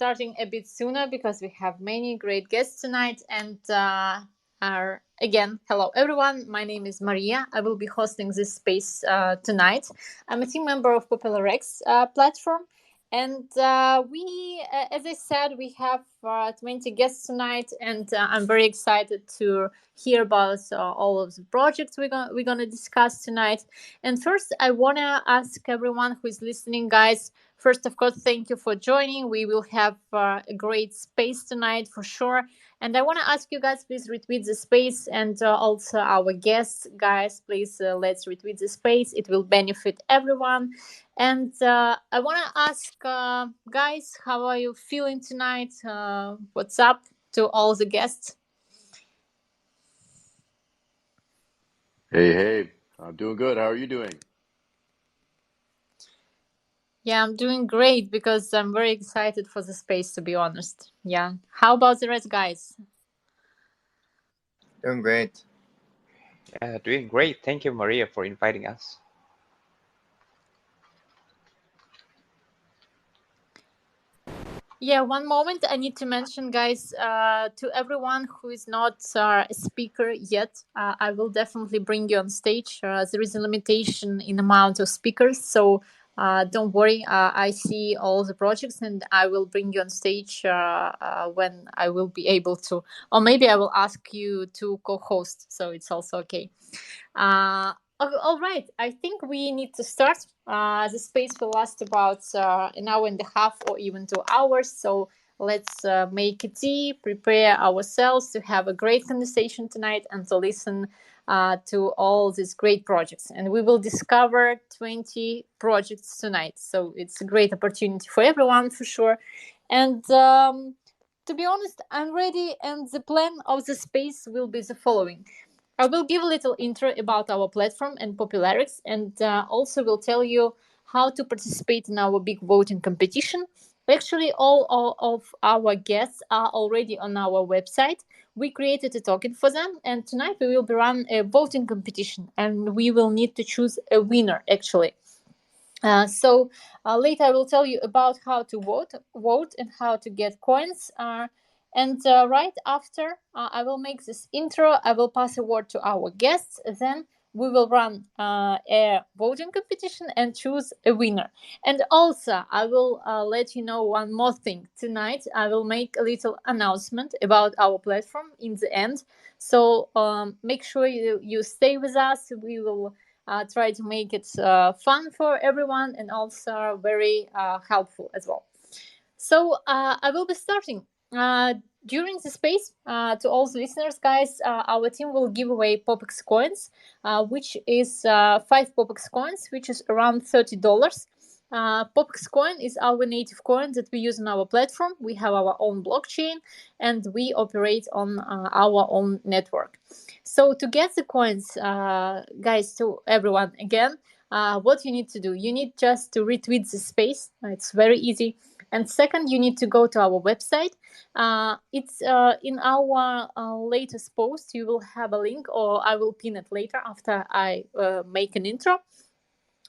starting a bit sooner because we have many great guests tonight. And again, hello everyone. My name is Maria. I will be hosting this space tonight. I'm a team member of POPX platform. And as I said, we have 20 guests tonight, and I'm very excited to hear about all of the projects we're gonna discuss tonight. And first, I wanna ask everyone who is listening, guys. First, of course, thank you for joining. We will have a great space tonight for sure. And I want to ask you guys, please retweet the space, and also our guests, guys, please let's retweet the space. It will benefit everyone. And I want to ask, guys, how are you feeling tonight? What's up to all the guests? Hey, I'm doing good. How are you doing? Yeah, I'm doing great because I'm very excited for the space, to be honest. Yeah. How about the rest, guys? Doing great. Yeah, doing great. Thank you, Maria, for inviting us. Yeah, one moment. I need to mention, guys, to everyone who is not a speaker yet, I will definitely bring you on stage. There is a limitation in amount of speakers, so don't worry. I see all the projects, and I will bring you on stage when I will be able to, or maybe I will ask you to co-host, so it's also okay. All right, I think we need to start. The space will last about an hour and a half or even 2 hours. So let's make a tea, prepare ourselves to have a great conversation tonight and to listen to all these great projects. And we will discover 20 projects tonight. So it's a great opportunity for everyone for sure. And to be honest, I'm ready. And the plan of the space will be the following. I will give a little intro about our platform and POPXSPACE, and also will tell you how to participate in our big voting competition. Actually, all of our guests are already on our website. We created a token for them, and tonight we will be run a voting competition, and we will need to choose a winner, actually. So later I will tell you about how to vote and how to get coins. And right after I will make this intro, I will pass a word to our guests. Then we will run a voting competition and choose a winner. And also, I will let you know one more thing. Tonight, I will make a little announcement about our platform in the end. So make sure you stay with us. We will try to make it fun for everyone and also very helpful as well. So I will be starting. During the space, to all the listeners, guys, our team will give away POPX coins, which is 5 POPX coins, which is around $30. POPX coin is our native coin that we use on our platform. We have our own blockchain and we operate on our own network. So to get the coins, guys, to everyone again, what you need to do, you need just to retweet the space. It's very easy. And second, you need to go to our website. It's in our latest post. You will have a link, or I will pin it later after I make an intro.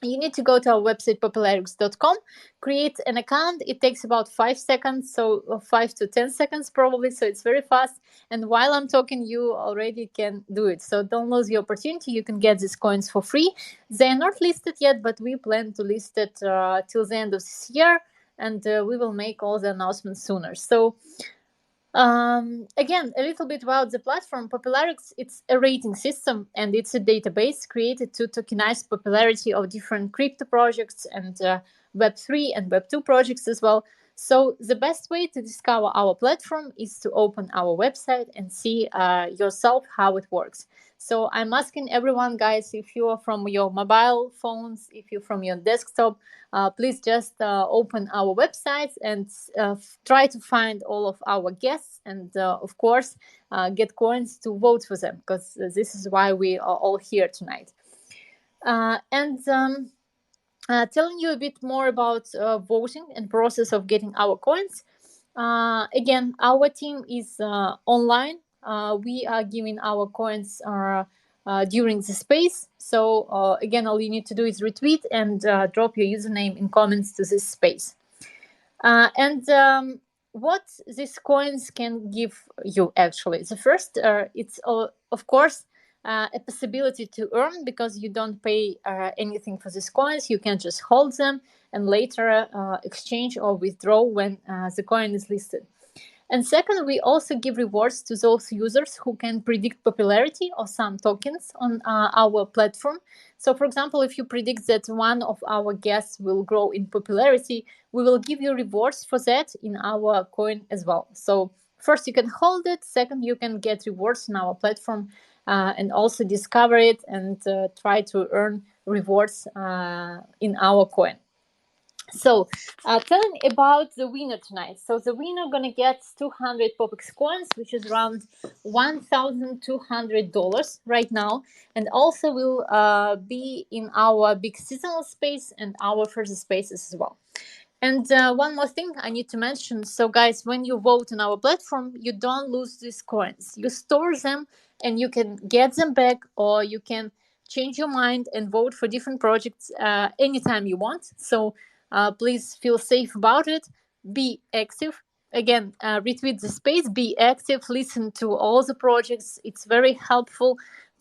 You need to go to our website, popx.com, create an account. It takes about 5 seconds, so 5 to 10 seconds probably, so it's very fast. And while I'm talking, you already can do it. So don't lose the opportunity. You can get these coins for free. They're not listed yet, but we plan to list it till the end of this year, and we will make all the announcements sooner. So again, a little bit about the platform. POPX, it's a rating system and it's a database created to tokenize popularity of different crypto projects and Web3 and Web2 projects as well. So the best way to discover our platform is to open our website and see yourself how it works. So I'm asking everyone, guys, if you are from your mobile phones, if you're from your desktop, please just open our websites and try to find all of our guests and, of course, get coins to vote for them, because this is why we are all here tonight. Telling you a bit more about voting and process of getting our coins. Again, our team is online. We are giving our coins during the space. So again, all you need to do is retweet and drop your username in comments to this space. what these coins can give you actually. The first, it's of course a possibility to earn, because you don't pay anything for these coins. You can just hold them and later exchange or withdraw when the coin is listed. And second, we also give rewards to those users who can predict popularity of some tokens on our platform. So, for example, if you predict that one of our guests will grow in popularity, we will give you rewards for that in our coin as well. So, first, you can hold it. Second, you can get rewards in our platform and also discover it and try to earn rewards in our coin. So, telling about the winner tonight. So, the winner gonna get 200 POPX coins, which is around $1,200 right now, and also will be in our big seasonal space and our first spaces as well. And one more thing I need to mention. So, guys, when you vote on our platform, you don't lose these coins. You store them and you can get them back, or you can change your mind and vote for different projects anytime you want. So, please feel safe about it. Be active. Again, retweet the space, be active, listen to all the projects. It's very helpful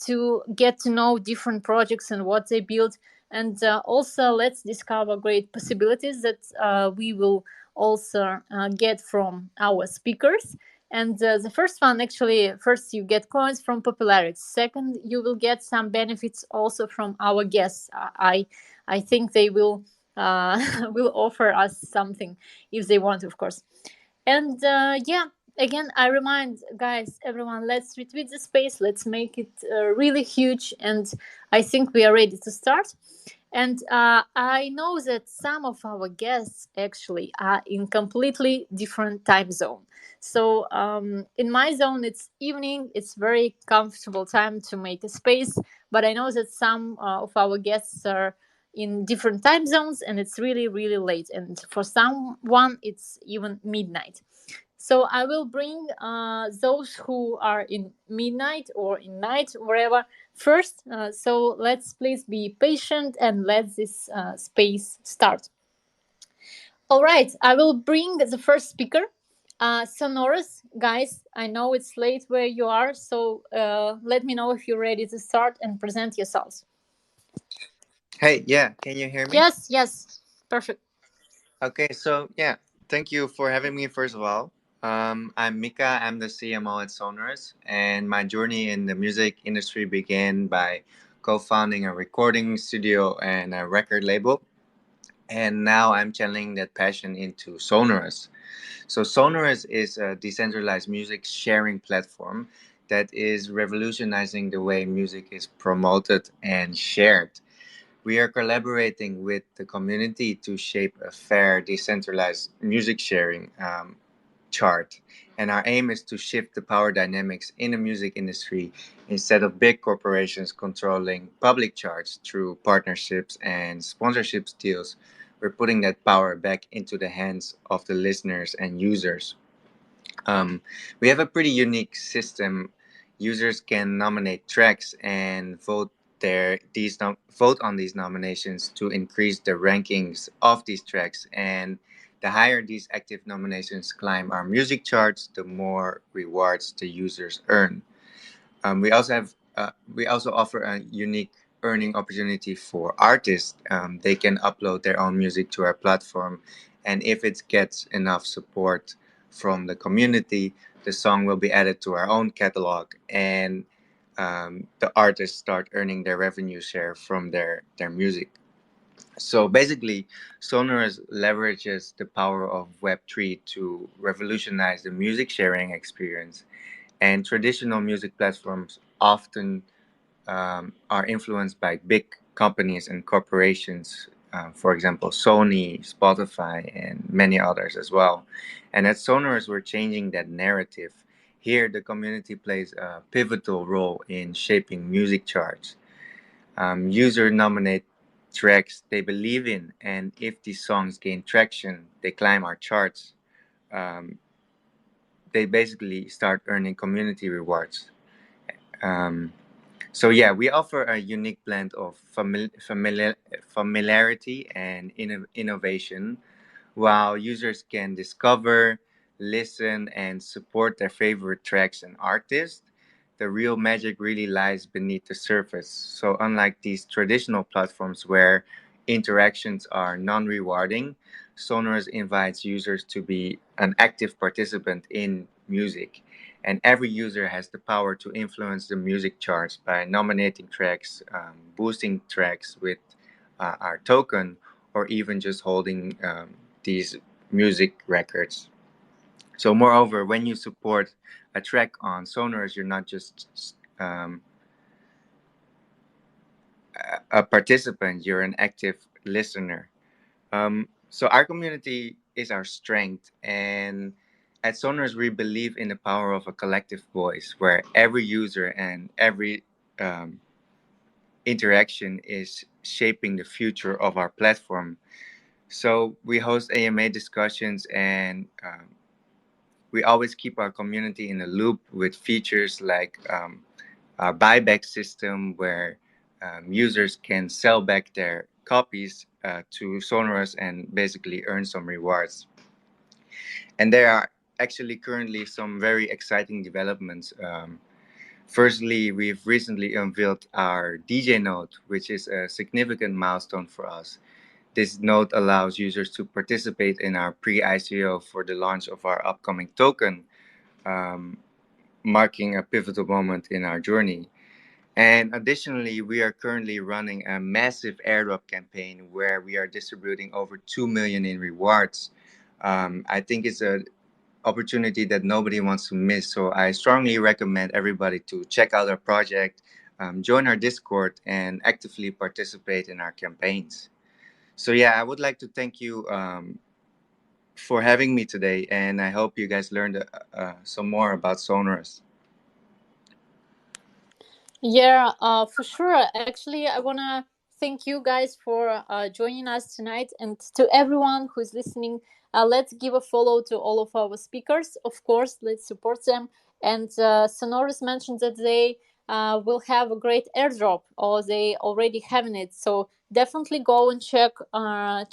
to get to know different projects and what they build. And also, let's discover great possibilities that we will also get from our speakers. And the first one, actually, first you get coins from popularity. Second, you will get some benefits also from our guests. I think they will will offer us something if they want, of course. And yeah, again, I remind guys, everyone, let's retweet the space. Let's make it really huge. And I think we are ready to start. And I know that some of our guests actually are in completely different time zone. So in my zone, it's evening. It's very comfortable time to make a space. But I know that some of our guests are in different time zones, and it's really, really late. And for someone, it's even midnight. So I will bring those who are in midnight or in night, wherever, first. So let's please be patient and let this space start. All right, I will bring the first speaker. Sonorous, guys, I know it's late where you are, so let me know if you're ready to start and present yourselves. Hey, yeah, can you hear me? Yes, yes, perfect. Okay, so yeah, thank you for having me, first of all. I'm Mika, I'm the CMO at Sonorous, and my journey in the music industry began by co founding a recording studio and a record label. And now I'm channeling that passion into Sonorous. So, Sonorous is a decentralized music sharing platform that is revolutionizing the way music is promoted and shared. We are collaborating with the community to shape a fair, decentralized music sharing chart. And our aim is to shift the power dynamics in the music industry. Instead of big corporations controlling public charts through partnerships and sponsorships deals, we're putting that power back into the hands of the listeners and users. Um, we have a pretty unique system. Users can nominate tracks and vote on these nominations to increase the rankings of these tracks. And the higher these active nominations climb our music charts, the more rewards the users earn. We also offer a unique earning opportunity for artists. They can upload their own music to our platform, and if it gets enough support from the community, the song will be added to our own catalog, and the artists start earning their revenue share from their music. So basically, Sonorous leverages the power of Web3 to revolutionize the music sharing experience, and traditional music platforms often are influenced by big companies and corporations, for example, Sony, Spotify, and many others as well. And at Sonorous, we're changing that narrative. Here, the community plays a pivotal role in shaping music charts. Users nominate tracks they believe in, and if these songs gain traction, they climb our charts. Um, they basically start earning community rewards. Um, so yeah, we offer a unique blend of familiarity and innovation, while users can discover, listen, and support their favorite tracks and artists, the real magic really lies beneath the surface. So, unlike these traditional platforms where interactions are non rewarding, Sonos invites users to be an active participant in music. And every user has the power to influence the music charts by nominating tracks, boosting tracks with our token, or even just holding these music records. So, moreover, when you support a track on Sonos, you're not just a participant, you're an active listener. So, our community is our strength. And at Sonos, we believe in the power of a collective voice where every user and every um, interaction is shaping the future of our platform. So, we host AMA discussions and we always keep our community in the loop with features like our buyback system where users can sell back their copies to Sonoros and basically earn some rewards. And there are actually currently some very exciting developments. Firstly, we've recently unveiled our DJ node, which is a significant milestone for us. This node allows users to participate in our pre ICO for the launch of our upcoming token, um, marking a pivotal moment in our journey. And additionally, we are currently running a massive airdrop campaign where we are distributing over 2 million in rewards. I think it's an opportunity that nobody wants to miss. So I strongly recommend everybody to check out our project, join our Discord, and actively participate in our campaigns. So yeah, I would like to thank you for having me today, and I hope you guys learned some more about Sonorous. Yeah, for sure. Actually, I want to thank you guys for joining us tonight. And to everyone who's listening, let's give a follow to all of our speakers. Of course, let's support them. And Sonoris mentioned that they will have a great airdrop, or they already having it. So definitely go and check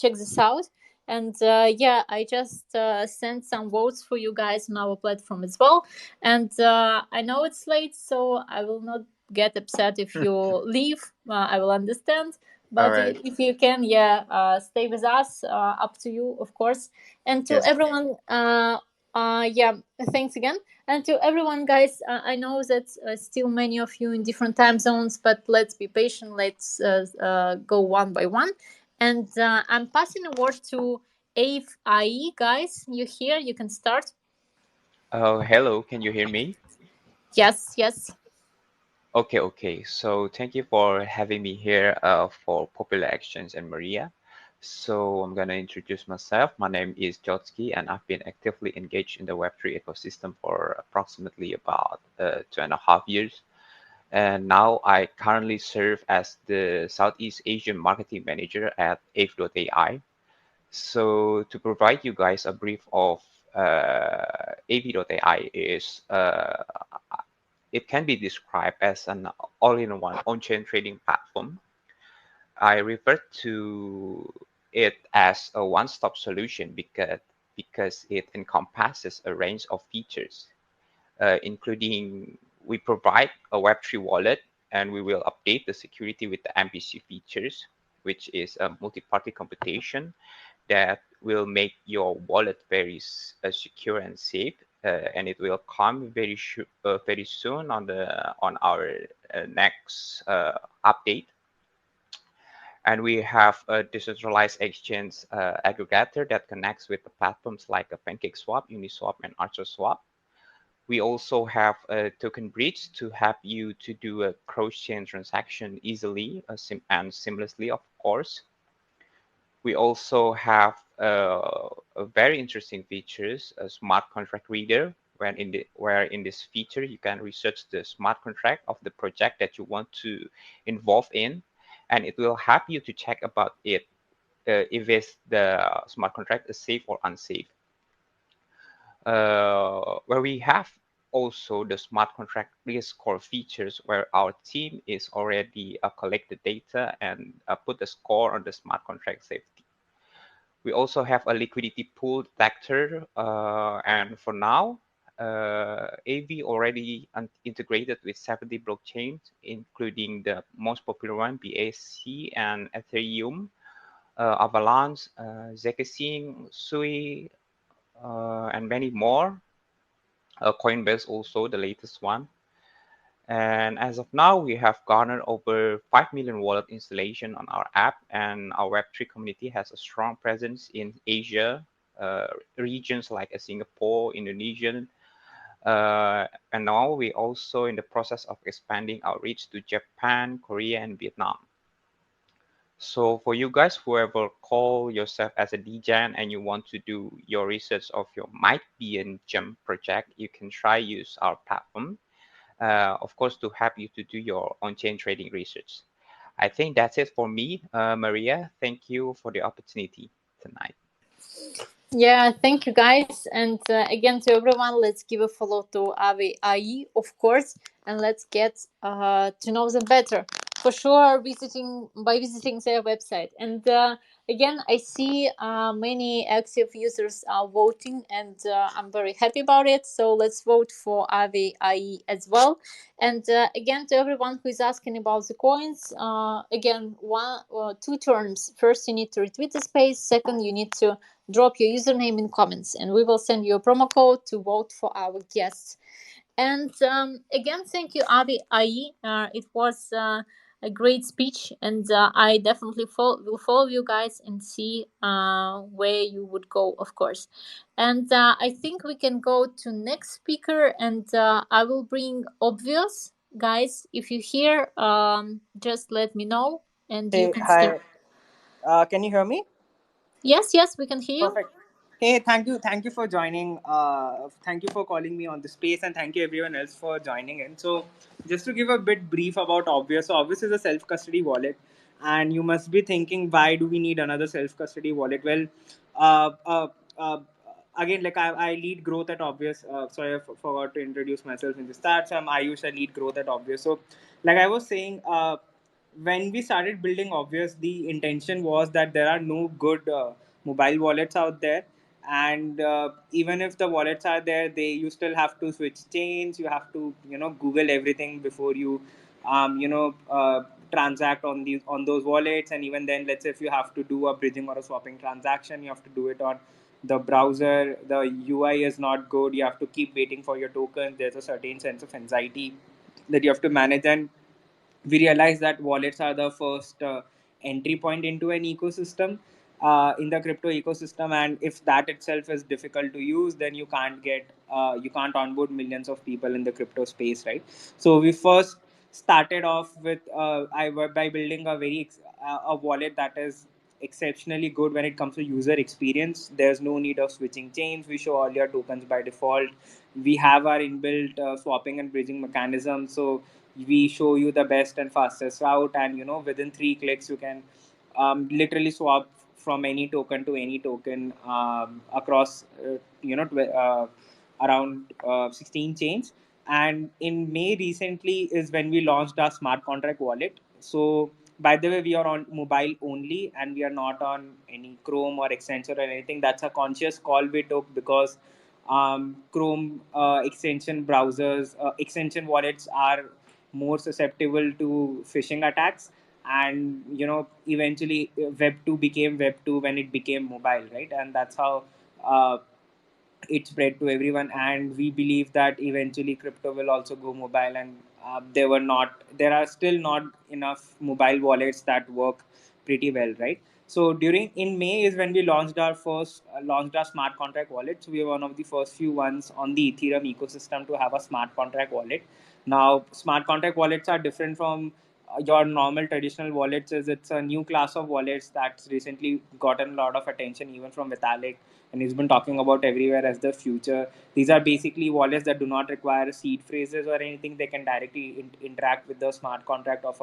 this out. And yeah, I just sent some votes for you guys on our platform as well. And I know it's late, so I will not get upset if you leave. I will understand. All But right. if you can, yeah, stay with us. Up to you, of course. And to Yes. everyone, yeah, thanks again. And to everyone, guys, I know that still many of you in different time zones, but let's be patient. Let's go one by one. And I'm passing the word to Ave IE, guys. You here? You can start. Oh, hello. Can you hear me? Yes, yes. Okay. So thank you for having me here for Popular Actions and Maria. So I'm gonna introduce myself. My name is Jotsky, and I've been actively engaged in the Web3 ecosystem for approximately about 2.5 years. And now I currently serve as the Southeast Asian Marketing Manager at AV.ai. So to provide you guys a brief of AV.ai is it can be described as an all-in-one on-chain trading platform. I refer to it as a one-stop solution because it encompasses a range of features, including we provide a Web3 wallet and we will update the security with the MPC features, which is a multi-party computation that will make your wallet very secure and safe. And it will come very soon on our next update. And we have a decentralized exchange aggregator that connects with the platforms like a PancakeSwap, Uniswap, and ArcherSwap. We also have a token bridge to help you to do a cross-chain transaction easily and seamlessly, of course. We also have a very interesting features, a smart contract reader, where in this feature you can research the smart contract of the project that you want to involve in, and it will help you to check about it if the smart contract is safe or unsafe. Where we have also the smart contract risk score features where our team is already collect the data and put the score on the smart contract safety. We also have a liquidity pool detector, and for now, AV already integrated with 70 blockchains, including the most popular one, BAC and Ethereum, Avalanche, Zcash, Sui, and many more. Coinbase also, the latest one. And as of now, we have garnered over 5 million wallet installation on our app, and our Web3 community has a strong presence in Asia, regions like Singapore, Indonesia, and now we're also in the process of expanding our reach to Japan, Korea, and Vietnam. So for you guys, whoever call yourself as a DGen and you want to do your research of your might be in jump project, you can try use our platform, of course, to help you to do your on-chain trading research. I think that's it for me, Maria. Thank you for the opportunity tonight. Yeah, thank you guys. And again, to everyone, let's give a follow to Avi AI, of course, and let's get to know them better. For sure, visiting their website. And again, I see many active users are voting, and I'm very happy about it. So let's vote for Avi AI as well. And again, to everyone who is asking about the coins, again, two terms. First, you need to retweet the space. Second, you need to drop your username in comments, and we will send you a promo code to vote for our guests. And again, thank you, Avi Ai. It was a great speech, and I definitely will follow you guys and see where you would go, of course. And I think we can go to next speaker, and I will bring Obvious. Guys, if you hear, just let me know, and you Hey, can start. hi. Can you hear me? Yes, we can hear you. Perfect. Hey, thank you for joining. Thank you for calling me on the space, and thank you everyone else for joining in. So, just to give a bit brief about Obvious. So, Obvious is a self custody wallet, and you must be thinking, why do we need another self custody wallet? Well, uh, uh, uh, again, like I lead growth at Obvious. Sorry, I forgot to introduce myself in the start. So, I'm Ayush. I lead growth at Obvious. So, like I was saying, when we started building Obvious, the intention was that there are no good mobile wallets out there, and even if the wallets are there, you still have to switch chains. You have to Google everything before you transact on those wallets. And even then, let's say if you have to do a bridging or a swapping transaction, you have to do it on the browser. The UI is not good. You have to keep waiting for your tokens. There's a certain sense of anxiety that you have to manage. And we realize that wallets are the first entry point into an ecosystem, in the crypto ecosystem. And if that itself is difficult to use, then you can't onboard millions of people in the crypto space, right? So we first started off with by building a wallet that is exceptionally good when it comes to user experience. There's no need of switching chains. We show all your tokens by default. We have our inbuilt swapping and bridging mechanism. So we show you the best and fastest route, and within 3 clicks you can literally swap from any token to any token, across around 16 chains. And in May recently is when we launched our smart contract wallet. So by the way, we are on mobile only, and we are not on any Chrome or Accenture or anything. That's a conscious call we took, because Chrome extension wallets are more susceptible to phishing attacks. And eventually web 2 became web 2 when it became mobile, right? And that's how uh, it spread to everyone. And we believe that eventually crypto will also go mobile. And there are still not enough mobile wallets that work pretty well, right? So during in May is when we launched our smart contract wallet. So we were one of the first few ones on the Ethereum ecosystem to have a smart contract wallet. Now smart contract wallets are different from your normal traditional wallets. Is It's a new class of wallets that's recently gotten a lot of attention, even from Vitalik, and he's been talking about everywhere as the future. These are basically wallets that do not require seed phrases or anything. They can directly interact with the smart contract of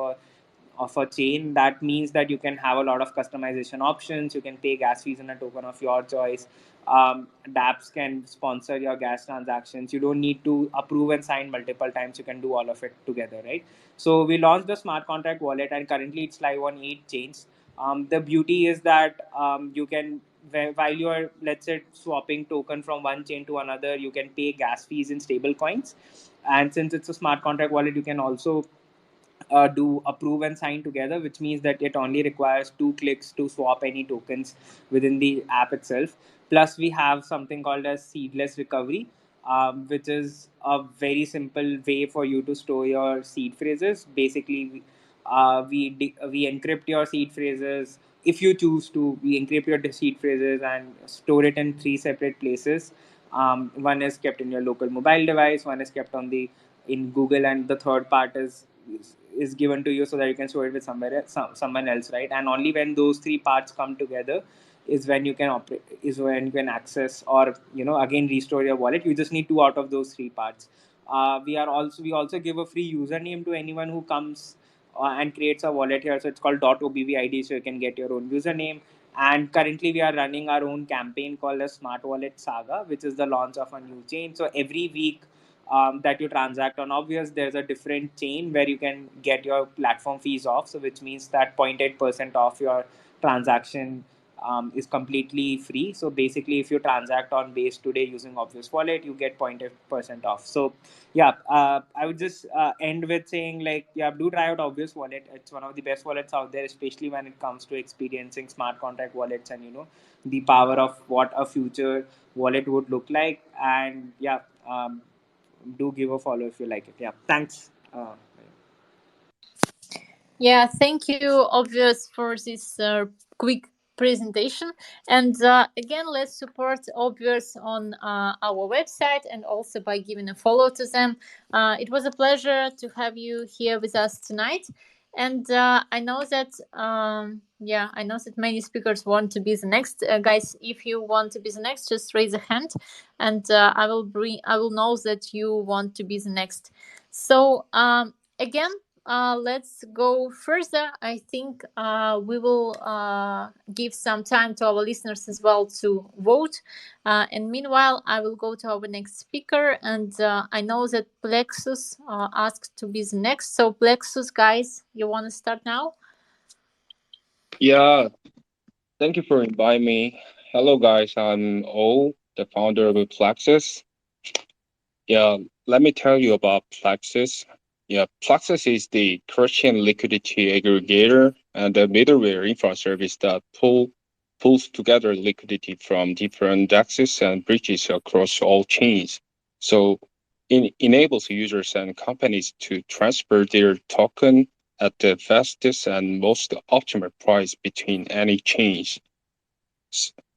a chain. That means that you can have a lot of customization options. You can pay gas fees in a token of your choice. dApps can sponsor your gas transactions. You don't need to approve and sign multiple times. You can do all of it together, right? So we launched the smart contract wallet, and currently it's live on 8 chains. The beauty is that while you are, let's say, swapping token from one chain to another, you can pay gas fees in stable coins. And since it's a smart contract wallet, you can also do approve and sign together, which means that it only requires 2 clicks to swap any tokens within the app itself. Plus, we have something called as seedless recovery, which is a very simple way for you to store your seed phrases. Basically, we encrypt your seed phrases. If you choose to, we encrypt your seed phrases and store it in 3 separate places. One is kept in your local mobile device, one is kept on the in Google, and the third part is given to you so that you can store it with someone else, right? And only when those 3 parts come together is when you can operate, is when you can access, or again restore your wallet. You just need 2 out of those 3 parts. We also give a free username to anyone who comes and creates a wallet here. So it's called .obvid, so you can get your own username. And currently we are running our own campaign called the Smart Wallet Saga, which is the launch of a new chain. So every week that you transact on Obvious, there's a different chain where you can get your platform fees off. So which means that 0.8% off your transaction is completely free. So basically, if you transact on Base today using Obvious Wallet, you get 0.8% off. So yeah, I would just end with saying, like, yeah, do try out Obvious Wallet. It's one of the best wallets out there, especially when it comes to experiencing smart contract wallets and the power of what a future wallet would look like. And yeah, do give a follow if you like it. Yeah, thanks. Yeah, thank you, Obvious, for this quick presentation. And again, let's support Obvious on our website and also by giving a follow to them. It was a pleasure to have you here with us tonight. And I know that, I know that many speakers want to be the next. Guys, if you want to be the next, just raise a hand, and I will know that you want to be the next. So again, let's go further. I think we will give some time to our listeners as well to vote. And meanwhile, I will go to our next speaker. And I know that Plexus asked to be the next. So, Plexus, guys, you want to start now? Yeah, thank you for inviting me. Hello, guys. I'm O, the founder of Plexus. Yeah, let me tell you about Plexus. Yeah, Plexus is the Christian liquidity aggregator and the middleware infra service that pulls together liquidity from different DEXs and bridges across all chains. So it enables users and companies to transfer their token at the fastest and most optimal price between any chains.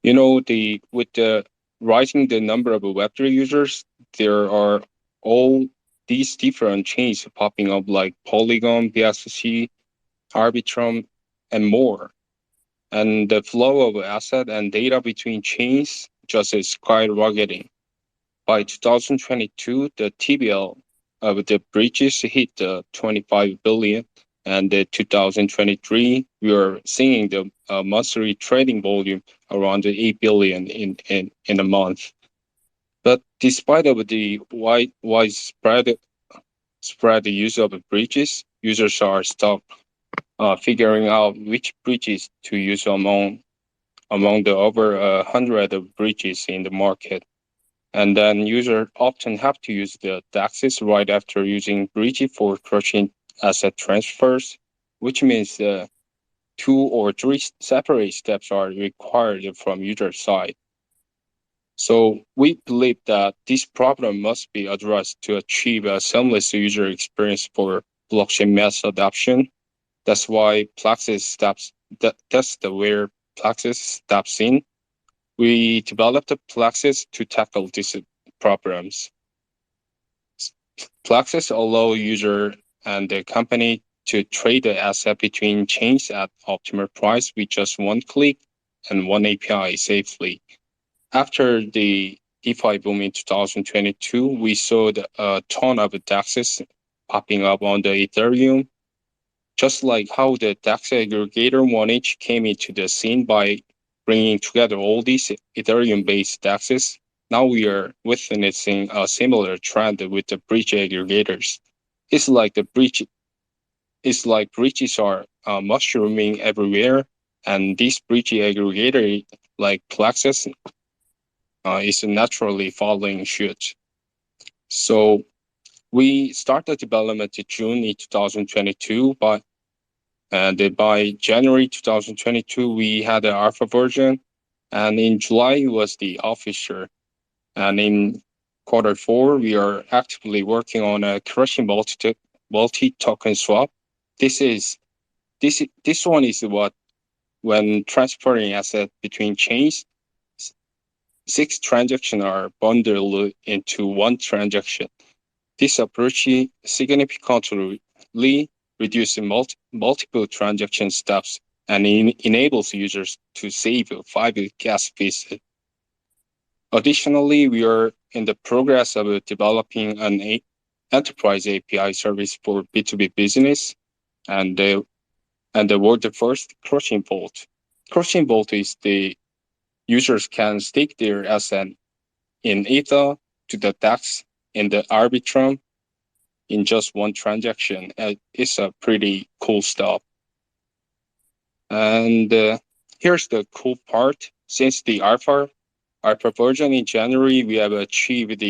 With the rising the number of Web3 users, there are all these different chains popping up like Polygon, BSC, Arbitrum, and more. And the flow of asset and data between chains just is skyrocketing. By 2022, the TBL of the bridges hit 25 billion, and in 2023, we are seeing the monthly trading volume around 8 billion in a month. But despite of the widespread use of bridges, users are stuck figuring out which bridges to use among the over 100 of bridges in the market. And then users often have to use the DEXs right after using bridge for crushing asset transfers, which means 2 or 3 separate steps are required from user side. So we believe that this problem must be addressed to achieve a seamless user experience for blockchain mass adoption. That's why where Plexus steps in. We developed Plexus to tackle these problems. Plexus allow user and the company to trade the asset between chains at optimal price with just one click and one API safely. After the DeFi boom in 2022, we saw a ton of DEXs popping up on the Ethereum, just like how the DEX aggregator 1H came into the scene by bringing together all these Ethereum-based DEXs. Now we are witnessing a similar trend with the bridge aggregators. It's like bridges are mushrooming everywhere, and these bridge aggregators like Plexus, is naturally following suit. So we started development in June in 2022, and by January 2022, we had the alpha version, and in July was the official. And in Q4, we are actively working on a crushing multi-token swap. This one is what when transferring asset between chains, 6 transactions are bundled into one transaction. This approach significantly reduces multiple transaction steps and enables users to save 5 gas fees. Additionally, we are in the progress of developing an enterprise API service for B2B business and the world first crushing vault. Crushing vault is the users can stake their asset in Ether to the DEX in the Arbitrum in just one transaction. It's a pretty cool stuff. And here's the cool part. Since the alpha version in January, we have achieved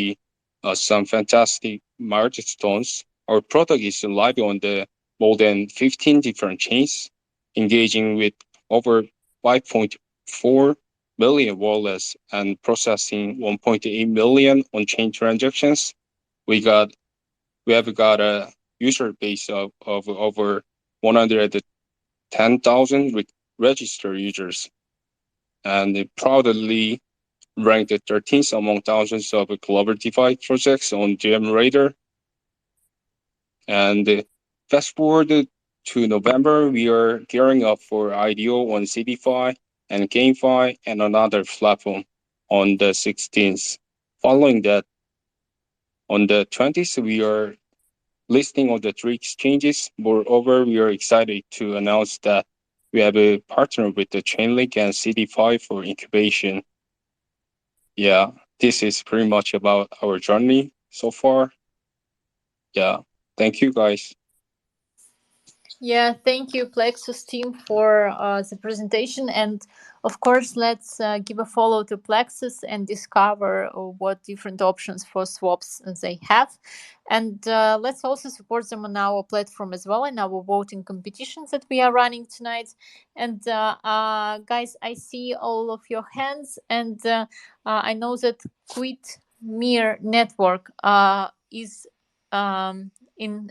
some fantastic milestones. Our product is live on the more than 15 different chains, engaging with over 5.4 million wallets and processing 1.8 million on-chain transactions. We have got a user base of over 110,000 registered users, and proudly ranked 13th among thousands of global DeFi projects on GM Radar. And fast forward to November, we are gearing up for IDO on CDFi and GameFi and another platform on the 16th. Following that, on the 20th, we are listing on the 3 exchanges. Moreover, we are excited to announce that we have a partner with the Chainlink and CDFi for incubation. Yeah, this is pretty much about our journey so far. Yeah, thank you guys. Yeah, thank you, Plexus team, for the presentation. And of course, let's give a follow to Plexus and discover what different options for swaps they have. And let's also support them on our platform as well in our voting competitions that we are running tonight. And guys, I see all of your hands, and I know that Quit Mir Network is in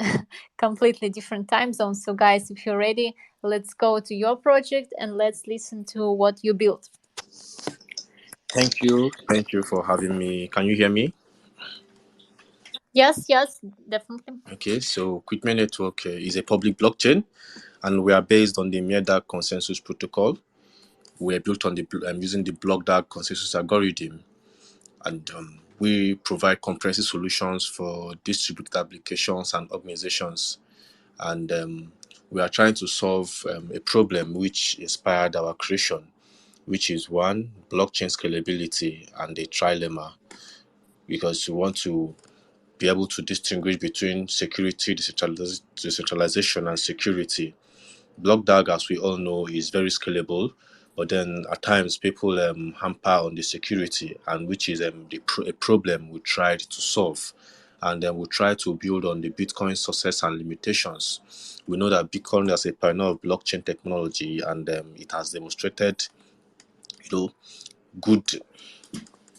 completely different time zones. So guys, if you're ready, let's go to your project and let's listen to what you built. Thank you. Thank you for having me. Can you hear me? Yes, definitely. Okay, so Quitme Network is a public blockchain, and we are based on the MIRDAG consensus protocol. We are built on the using the BlockDAG consensus algorithm, and we provide comprehensive solutions for distributed applications and organizations. And we are trying to solve a problem which inspired our creation, which is one, blockchain scalability and a trilemma, because we want to be able to distinguish between security, decentralization, and security. BlockDAG, as we all know, is very scalable, but then at times people hamper on the security, and which is a problem we tried to solve. And then we try to build on the Bitcoin success and limitations. We know that Bitcoin is a pioneer of blockchain technology, and it has demonstrated, good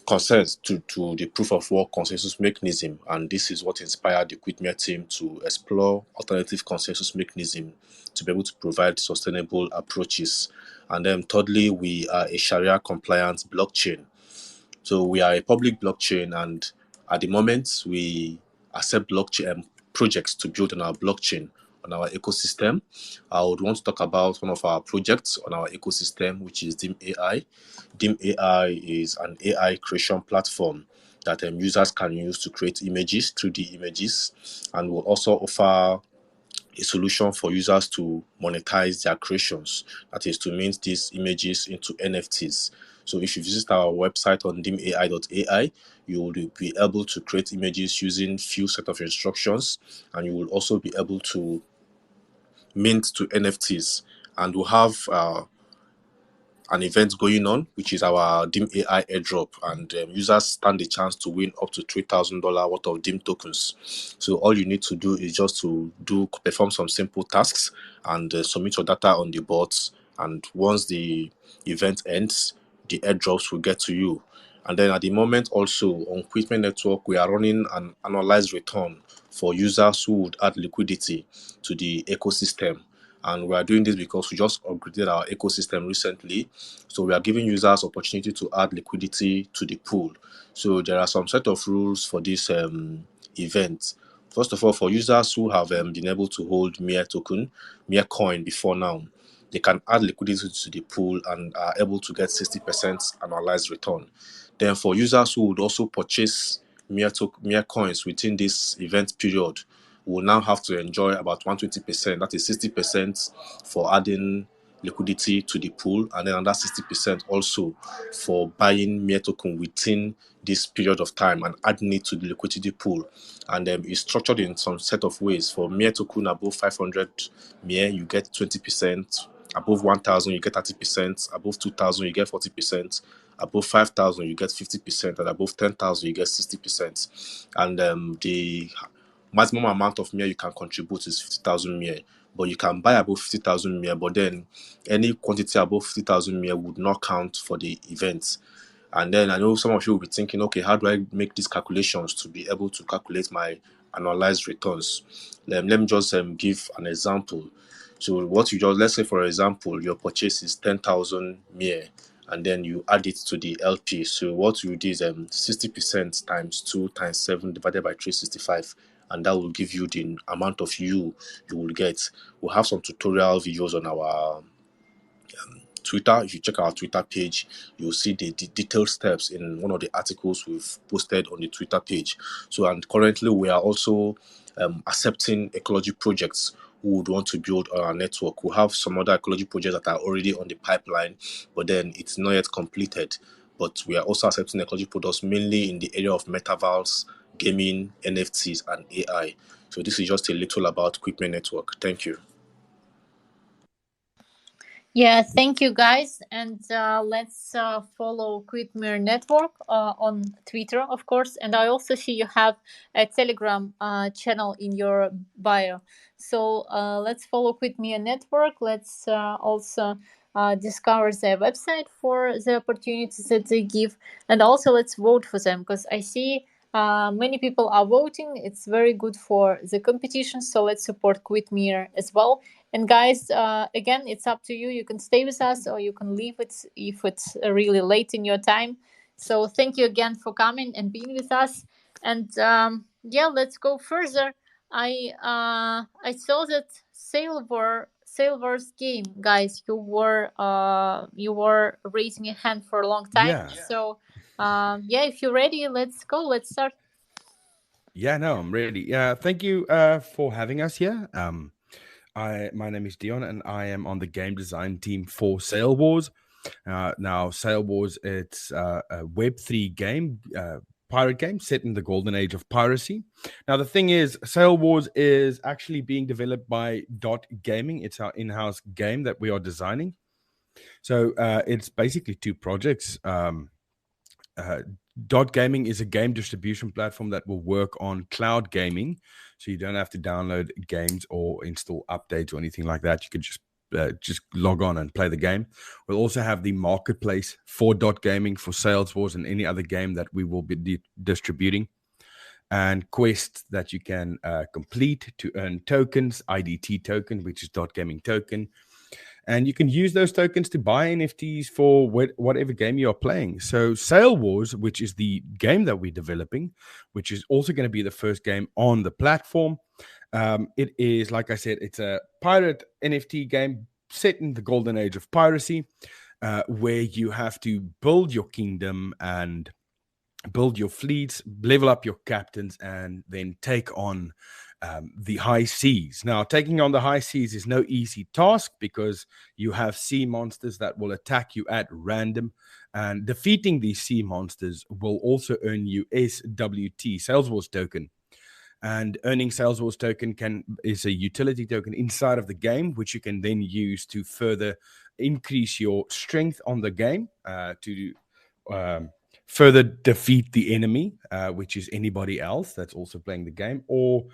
consent to the proof of work consensus mechanism, and this is what inspired the Quitmere team to explore alternative consensus mechanism to be able to provide sustainable approaches. And then thirdly, we are a Sharia compliant blockchain. So we are a public blockchain, and at the moment we accept blockchain projects to build on our blockchain, on our ecosystem. I would want to talk about one of our projects on our ecosystem, which is DIM AI. DIM AI is an AI creation platform that users can use to create images, 3D images, and will also offer a solution for users to monetize their creations. That is to mint these images into NFTs. So if you visit our website on dimai.ai, you will be able to create images using few set of instructions, and you will also be able to mint to NFTs. And we'll have an event going on, which is our DIM AI airdrop, and users stand a chance to win up to $3,000 worth of DIM tokens. So all you need to do is just to perform some simple tasks and submit your data on the bots. And once the event ends, the airdrops will get to you. And then at the moment also on Quitman Network, we are running an annualized return for users who would add liquidity to the ecosystem. And we are doing this because we just upgraded our ecosystem recently. So we are giving users opportunity to add liquidity to the pool. So there are some set of rules for this event. First of all, for users who have been able to hold mere coin before now, they can add liquidity to the pool and are able to get 60% annualized return. Then for users who would also purchase mere coins within this event period, will now have to enjoy about 120%, that is 60% for adding liquidity to the pool, and then another 60% also for buying mere token within this period of time and adding it to the liquidity pool. And it's structured in some set of ways. For mere token above 500 mere, you get 20%. Above 1,000, you get 30%. Above 2,000, you get 40%. Above 5,000, you get 50%. And above 10,000, you get 60%. And the maximum amount of mere you can contribute is 50,000 mere, but you can buy above 50,000 mere, but then any quantity above 50,000 mere would not count for the event. And then I know some of you will be thinking, okay, how do I make these calculations to be able to calculate my annualized returns? Let me just give an example. So what you just, let's say for example, your purchase is 10,000 mere, and then you add it to the LP. So what you do is 60% times 2 times 7 divided by 365, and that will give you the amount of you will get. We'll have some tutorial videos on our Twitter. If you check our Twitter page, you'll see the detailed steps in one of the articles we've posted on the Twitter page. So, and currently we are also accepting ecology projects who would want to build on our network. We have some other ecology projects that are already on the pipeline, but then it's not yet completed. But we are also accepting ecology products mainly in the area of metaverse, gaming, NFTs, and AI. So this is just a little about Quitman Network. Thank you. Yeah, thank you guys, and let's follow Quitmere Network on Twitter, of course. And I also see you have a Telegram channel in your bio. So let's follow Quitmere Network. Let's also discover their website for the opportunities that they give, and also let's vote for them, because I see many people are voting. It's very good for the competition. So let's support Quitmere as well. And guys, again, it's up to you. You can stay with us or you can leave it if it's really late in your time. So thank you again for coming and being with us. And yeah, let's go further. I saw that Sailver's game, guys. You were raising your hand for a long time. Yeah. So yeah, if you're ready, let's go. Let's start. Yeah, no, I'm ready. Yeah, thank you for having us here. My name is Dion, and I am on the game design team for Sail Wars. Now, Sail Wars, it's a Web3 game, pirate game set in the golden age of piracy. Now, the thing is, Sail Wars is actually being developed by Dot Gaming. It's our in-house game that we are designing. So it's basically two projects. Dot Gaming is a game distribution platform that will work on cloud gaming, so you don't have to download games or install updates or anything like that. You can just log on and play the game. We'll also have the marketplace for Dot Gaming for Sales Wars and any other game that we will be distributing, and quests that you can complete to earn tokens, IDT token, which is Dot Gaming token. And you can use those tokens to buy NFTs for whatever game you are playing. So Sail Wars, which is the game that we're developing, which is also going to be the first game on the platform. It is, like I said, it's a pirate NFT game set in the golden age of piracy, where you have to build your kingdom and build your fleets, level up your captains, and then take on the high seas. Now, taking on the high seas is no easy task because you have sea monsters that will attack you at random, and defeating these sea monsters will also earn you SWT, Sales Wars token. And earning sales wars token is a utility token inside of the game, which you can then use to further increase your strength on the game, to further defeat the enemy, which is anybody else that's also playing the game, or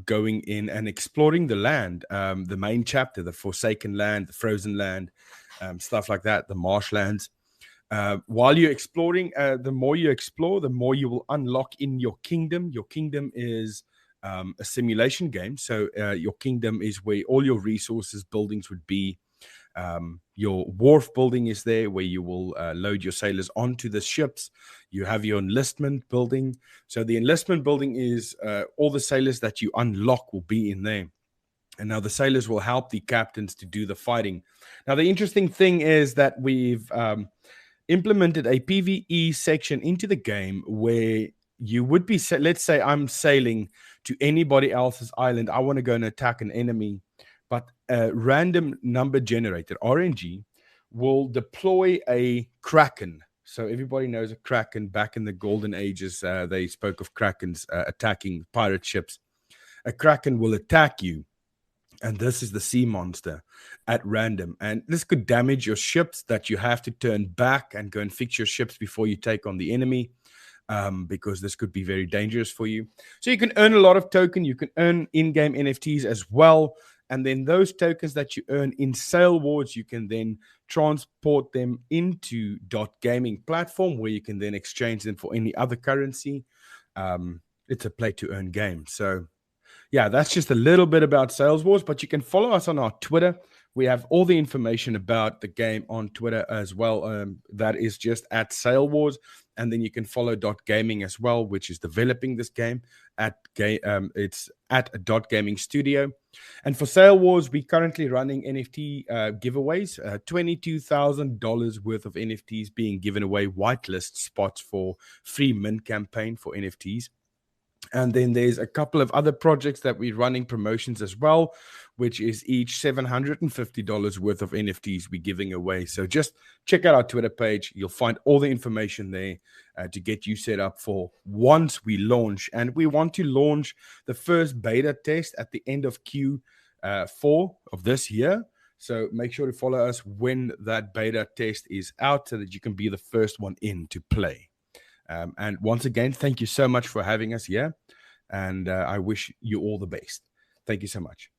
going in and exploring the land, the main chapter, the Forsaken Land, the Frozen Land, stuff like that, the marshlands. While you're exploring, the more you explore, the more you will unlock in your kingdom. Your kingdom is a simulation game. So your kingdom is where all your resources, buildings would be. Your wharf building is there, where you will load your sailors onto the ships. You have your enlistment building. So the enlistment building is all the sailors that you unlock will be in there. And now the sailors will help the captains to do the fighting. Now, the interesting thing is that we've implemented a PvE section into the game where you would be, let's say I'm sailing to anybody else's island. I want to go and attack an enemy, but a random number generator, RNG, will deploy a Kraken. So everybody knows a Kraken. Back in the golden ages, they spoke of Krakens attacking pirate ships. A Kraken will attack you. And this is the sea monster at random. And this could damage your ships that you have to turn back and go and fix your ships before you take on the enemy, because this could be very dangerous for you. So you can earn a lot of token. You can earn in-game NFTs as well. And then those tokens that you earn in Sale Wars, you can then transport them into .gaming platform, where you can then exchange them for any other currency. It's a play-to-earn game. So yeah, that's just a little bit about Sales Wars, but you can follow us on our Twitter. We have all the information about the game on Twitter as well. That is just at Sale Wars. And then you can follow .gaming as well, which is developing this game. It's at a .gaming studio. And for Sale Wars, we're currently running NFT giveaways, $22,000 worth of NFTs being given away, whitelist spots for free mint campaign for NFTs. And then there's a couple of other projects that we're running promotions as well, which is each $750 worth of NFTs we're giving away. So just check out our Twitter page. You'll find all the information there to get you set up for once we launch. And we want to launch the first beta test at the end of Q4 of this year. So make sure to follow us when that beta test is out, so that you can be the first one in to play. And once again, thank you so much for having us here. And I wish you all the best. Thank you so much.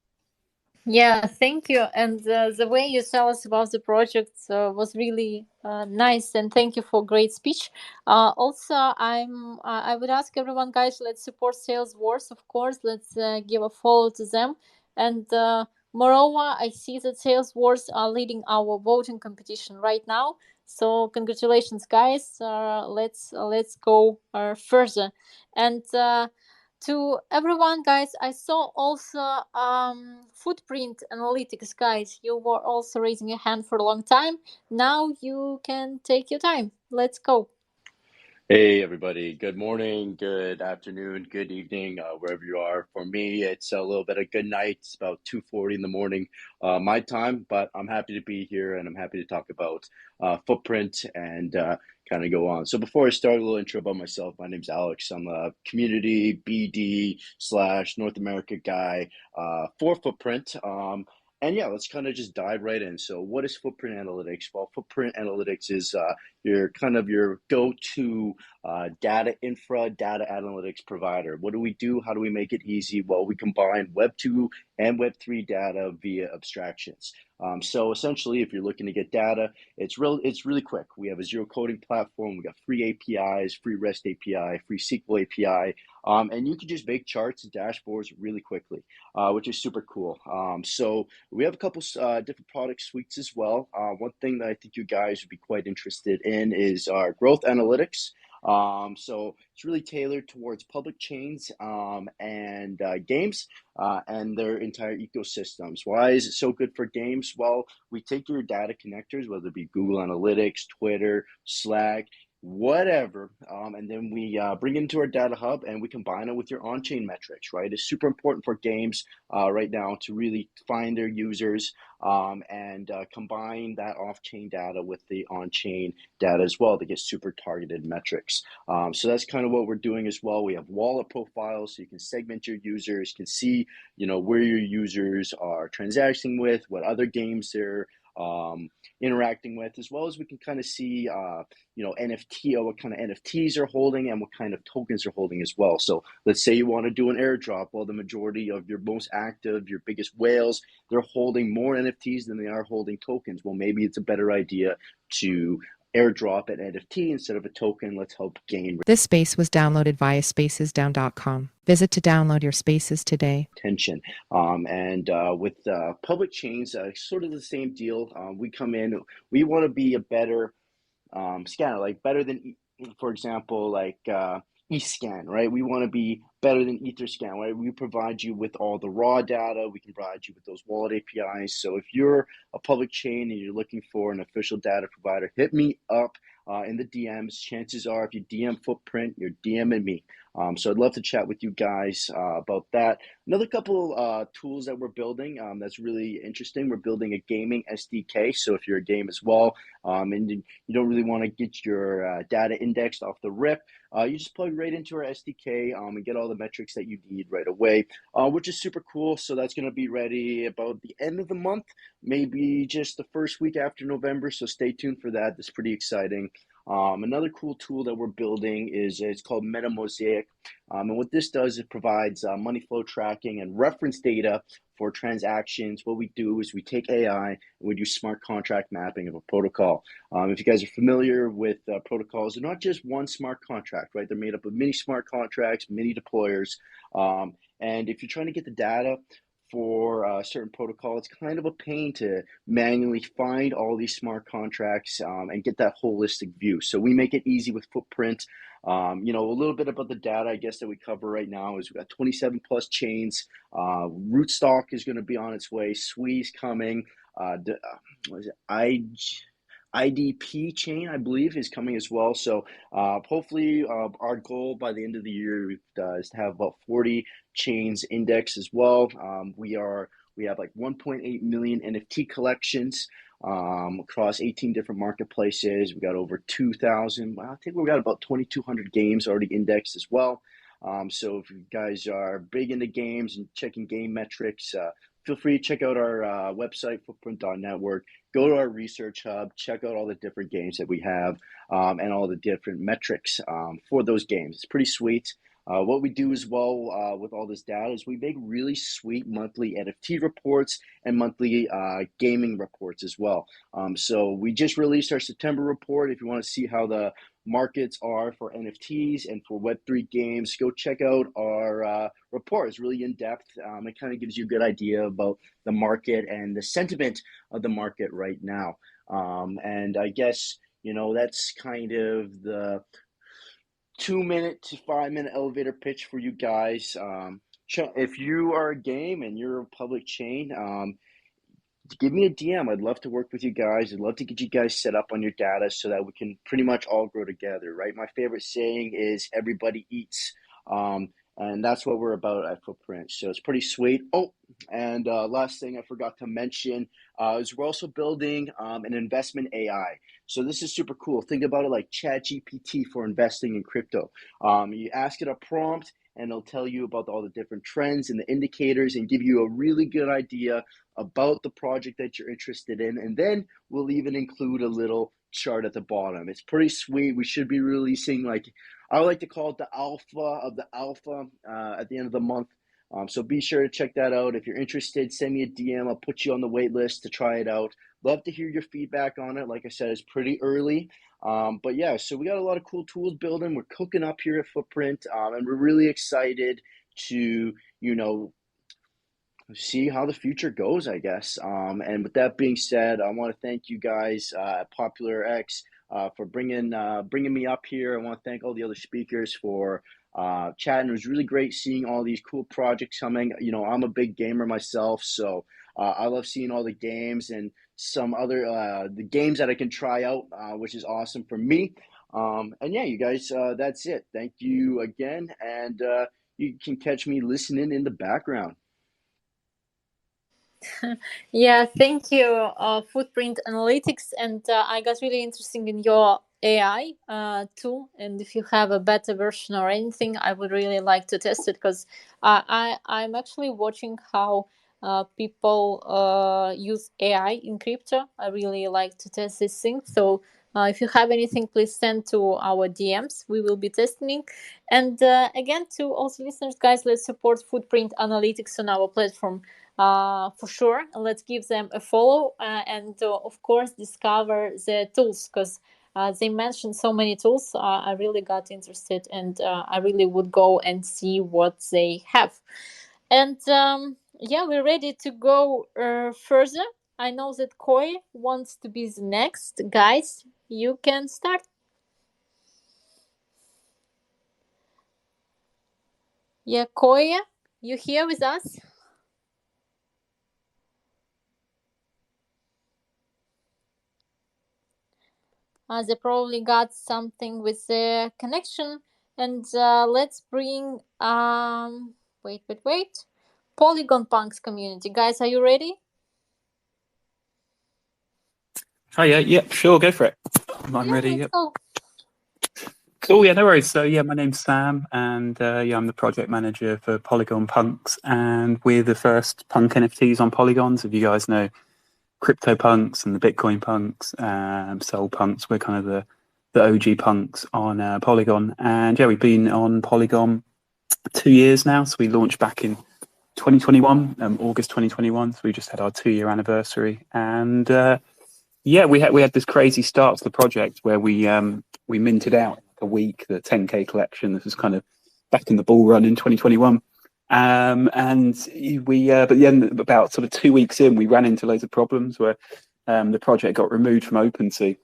Yeah, thank you. And the way you tell us about the project was really nice. And thank you for great speech. Also, I would ask everyone, guys, let's support Sales Wars, of course. Let's give a follow to them. And moreover, I see that Sales Wars are leading our voting competition right now. So congratulations, guys. Let's go further. And to everyone, guys, I saw also footprint analytics, guys. You were also raising your hand for a long time. Now you can take your time. Let's go. Hey everybody, good morning, good afternoon, good evening, wherever you are. For me, it's a little bit of good night. It's about 2:40 in the morning, my time, but I'm happy to be here and I'm happy to talk about footprint and kind of go on. So before I start, a little intro about myself. My name's Alex. I'm a community BD / North America guy for Footprint. And yeah, let's kind of just dive right in. So what is footprint analytics? Well, footprint analytics is your go-to data analytics provider. What do we do? How do we make it easy? Well, we combine Web 2 and Web 3 data via abstractions. So essentially, if you're looking to get data, it's really quick. We have a zero coding platform. We got free APIs, free REST API, free SQL API, and you can just make charts and dashboards really quickly, which is super cool. So we have a couple different product suites as well. One thing that I think you guys would be quite interested in is our growth analytics. So it's really tailored towards public chains and games and their entire ecosystems. Why is it so good for games? Well, we take your data connectors, whether it be Google Analytics, Twitter, Slack, whatever, and then we bring it into our data hub and we combine it with your on-chain metrics, right? It's super important for games right now to really find their users and combine that off-chain data with the on-chain data as well to get super targeted metrics. So that's kind of what we're doing as well. We have wallet profiles, so you can segment your users, can see, where your users are transacting with, what other games they're interacting with, as well as we can kind of see, NFT, or what kind of NFTs are holding and what kind of tokens are holding as well. So let's say you want to do an airdrop. Well, the majority of your most active, your biggest whales, they're holding more NFTs than they are holding tokens. Well, maybe it's a better idea to airdrop an NFT instead of a token. Let's help gain This space was downloaded via spacesdown.com. Visit to download your spaces today. Attention. With public chains, sort of the same deal. We come in, we want to be a better scanner, like better than, for example, like eScan, right? We want to be better than Etherscan, right? We provide you with all the raw data. We can provide you with those wallet APIs. So if you're a public chain and you're looking for an official data provider, hit me up in the DMs. Chances are, if you DM Footprint, you're DMing me. So I'd love to chat with you guys about that. Another couple tools that we're building that's really interesting. We're building a gaming SDK. So if you're a game as well, and you don't really want to get your data indexed off the rip, you just plug right into our SDK and get all the metrics that you need right away, which is super cool. So that's going to be ready about the end of the month, maybe just the first week after November. So stay tuned for that. That's pretty exciting. Another cool tool that we're building it's called Meta Mosaic. And what this does, it provides money flow tracking and reference data for transactions. What we do is we take AI and we do smart contract mapping of a protocol. If you guys are familiar with protocols, they're not just one smart contract, right? They're made up of many smart contracts, many deployers. And if you're trying to get the data for a certain protocol, it's kind of a pain to manually find all these smart contracts and get that holistic view. So we make it easy with Footprint. A little bit about the data, I guess, that we cover right now is we've got 27 plus chains. Rootstock is going to be on its way. Swee's coming. What is it? IDP chain, I believe, is coming as well. So hopefully our goal by the end of the year is to have about 40 chains indexed as well. We have like 1.8 million NFT collections across 18 different marketplaces. We got over 2,000. I think we got about 2,200 games already indexed as well. So if you guys are big into games and checking game metrics, feel free to check out our website, footprint.network. Go to our research hub, check out all the different games that we have and all the different metrics for those games. It's pretty sweet. What we do as well with all this data is we make really sweet monthly NFT reports and monthly gaming reports as well. So we just released our September report. If you want to see how the markets are for NFTs and for Web3 games, go check out our report. It's really in depth. It kind of gives you a good idea about the market and the sentiment of the market right now. And I guess, that's kind of the 2-minute to 5-minute elevator pitch for you guys. If you are a game and you're a public chain, give me a DM. I'd love to work with you guys. I'd love to get you guys set up on your data so that we can pretty much all grow together, right? My favorite saying is everybody eats. And that's what we're about at Footprint. So it's pretty sweet. Oh, and last thing I forgot to mention is we're also building an investment AI. So this is super cool. Think about it like ChatGPT for investing in crypto. You ask it a prompt, and it'll tell you about all the different trends and the indicators and give you a really good idea about the project that you're interested in. And then we'll even include a little chart at the bottom. It's pretty sweet. We should be releasing, I like to call it the alpha of the alpha at the end of the month. So be sure to check that out. If you're interested, send me a DM. I'll put you on the wait list to try it out. Love to hear your feedback on it. Like I said, it's pretty early. But yeah, so we got a lot of cool tools building. We're cooking up here at Footprint, and we're really excited to, see how the future goes, I guess. And with that being said, I want to thank you guys at Popular X for bringing me up here. I want to thank all the other speakers for chatting. It was really great seeing all these cool projects coming. I'm a big gamer myself, so I love seeing all the games and some other the games that I can try out, which is awesome for me. And yeah, you guys, that's it. Thank you again, and you can catch me listening in the background. Yeah, thank you, Footprint Analytics. And I got really interested in your AI tool. And if you have a beta version or anything, I would really like to test it, because I'm actually watching how people use AI in crypto. I really like to test this thing. So if you have anything, please send to our DMs. We will be testing. And again, to also listeners, guys, let's support Footprint Analytics on our platform. For sure, let's give them a follow, and of course discover the tools, because they mentioned so many tools. I really got interested, and I really would go and see what they have. And yeah, we're ready to go further. I know that Koi wants to be the next. Guys, you can start. Yeah, Koi, you here with us? They probably got something with the connection. And let's bring wait, Polygon Punks community. Guys, are you ready? Oh yeah, sure, go for it. I'm ready. Yep. Cool, yeah, no worries. So yeah, my name's Sam, and yeah, I'm the project manager for Polygon Punks, and we're the first punk NFTs on Polygons. If you guys know Crypto Punks and the Bitcoin Punks, Soul Punks, we're kind of the OG punks on Polygon. And yeah, we've been on Polygon 2 years now. So we launched back in 2021, August 2021. So we just had our 2-year anniversary, and yeah, we had this crazy start to the project where we minted out a week the 10K collection. This was kind of back in the bull run in 2021. And we, but then about sort of 2 weeks in, we ran into loads of problems where the project got removed from OpenSea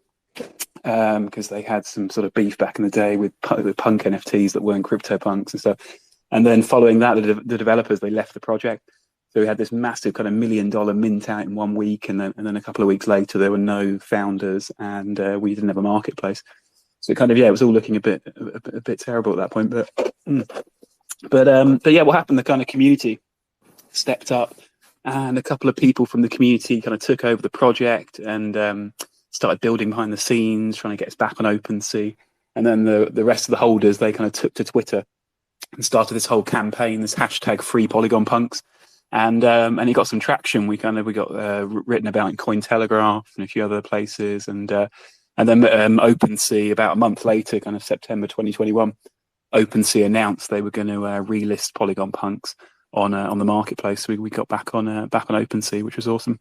because they had some sort of beef back in the day with punk NFTs that weren't crypto punks and stuff. And then following that, the developers, they left the project. So we had this massive kind of $1 million mint out in 1 week, and then a couple of weeks later there were no founders, and we didn't have a marketplace. So it kind of, yeah, it was all looking a bit terrible at that point. But yeah, what happened? The kind of community stepped up, and a couple of people from the community kind of took over the project and started building behind the scenes, trying to get us back on OpenSea. And then the rest of the holders, they kind of took to Twitter and started this whole campaign, this hashtag Free Polygon Punks. And it got some traction. We got written about in Cointelegraph and a few other places, and then OpenSea about a month later, kind of September 2021, OpenSea announced they were going to relist Polygon Punks on the marketplace. So we got back on OpenSea, which was awesome.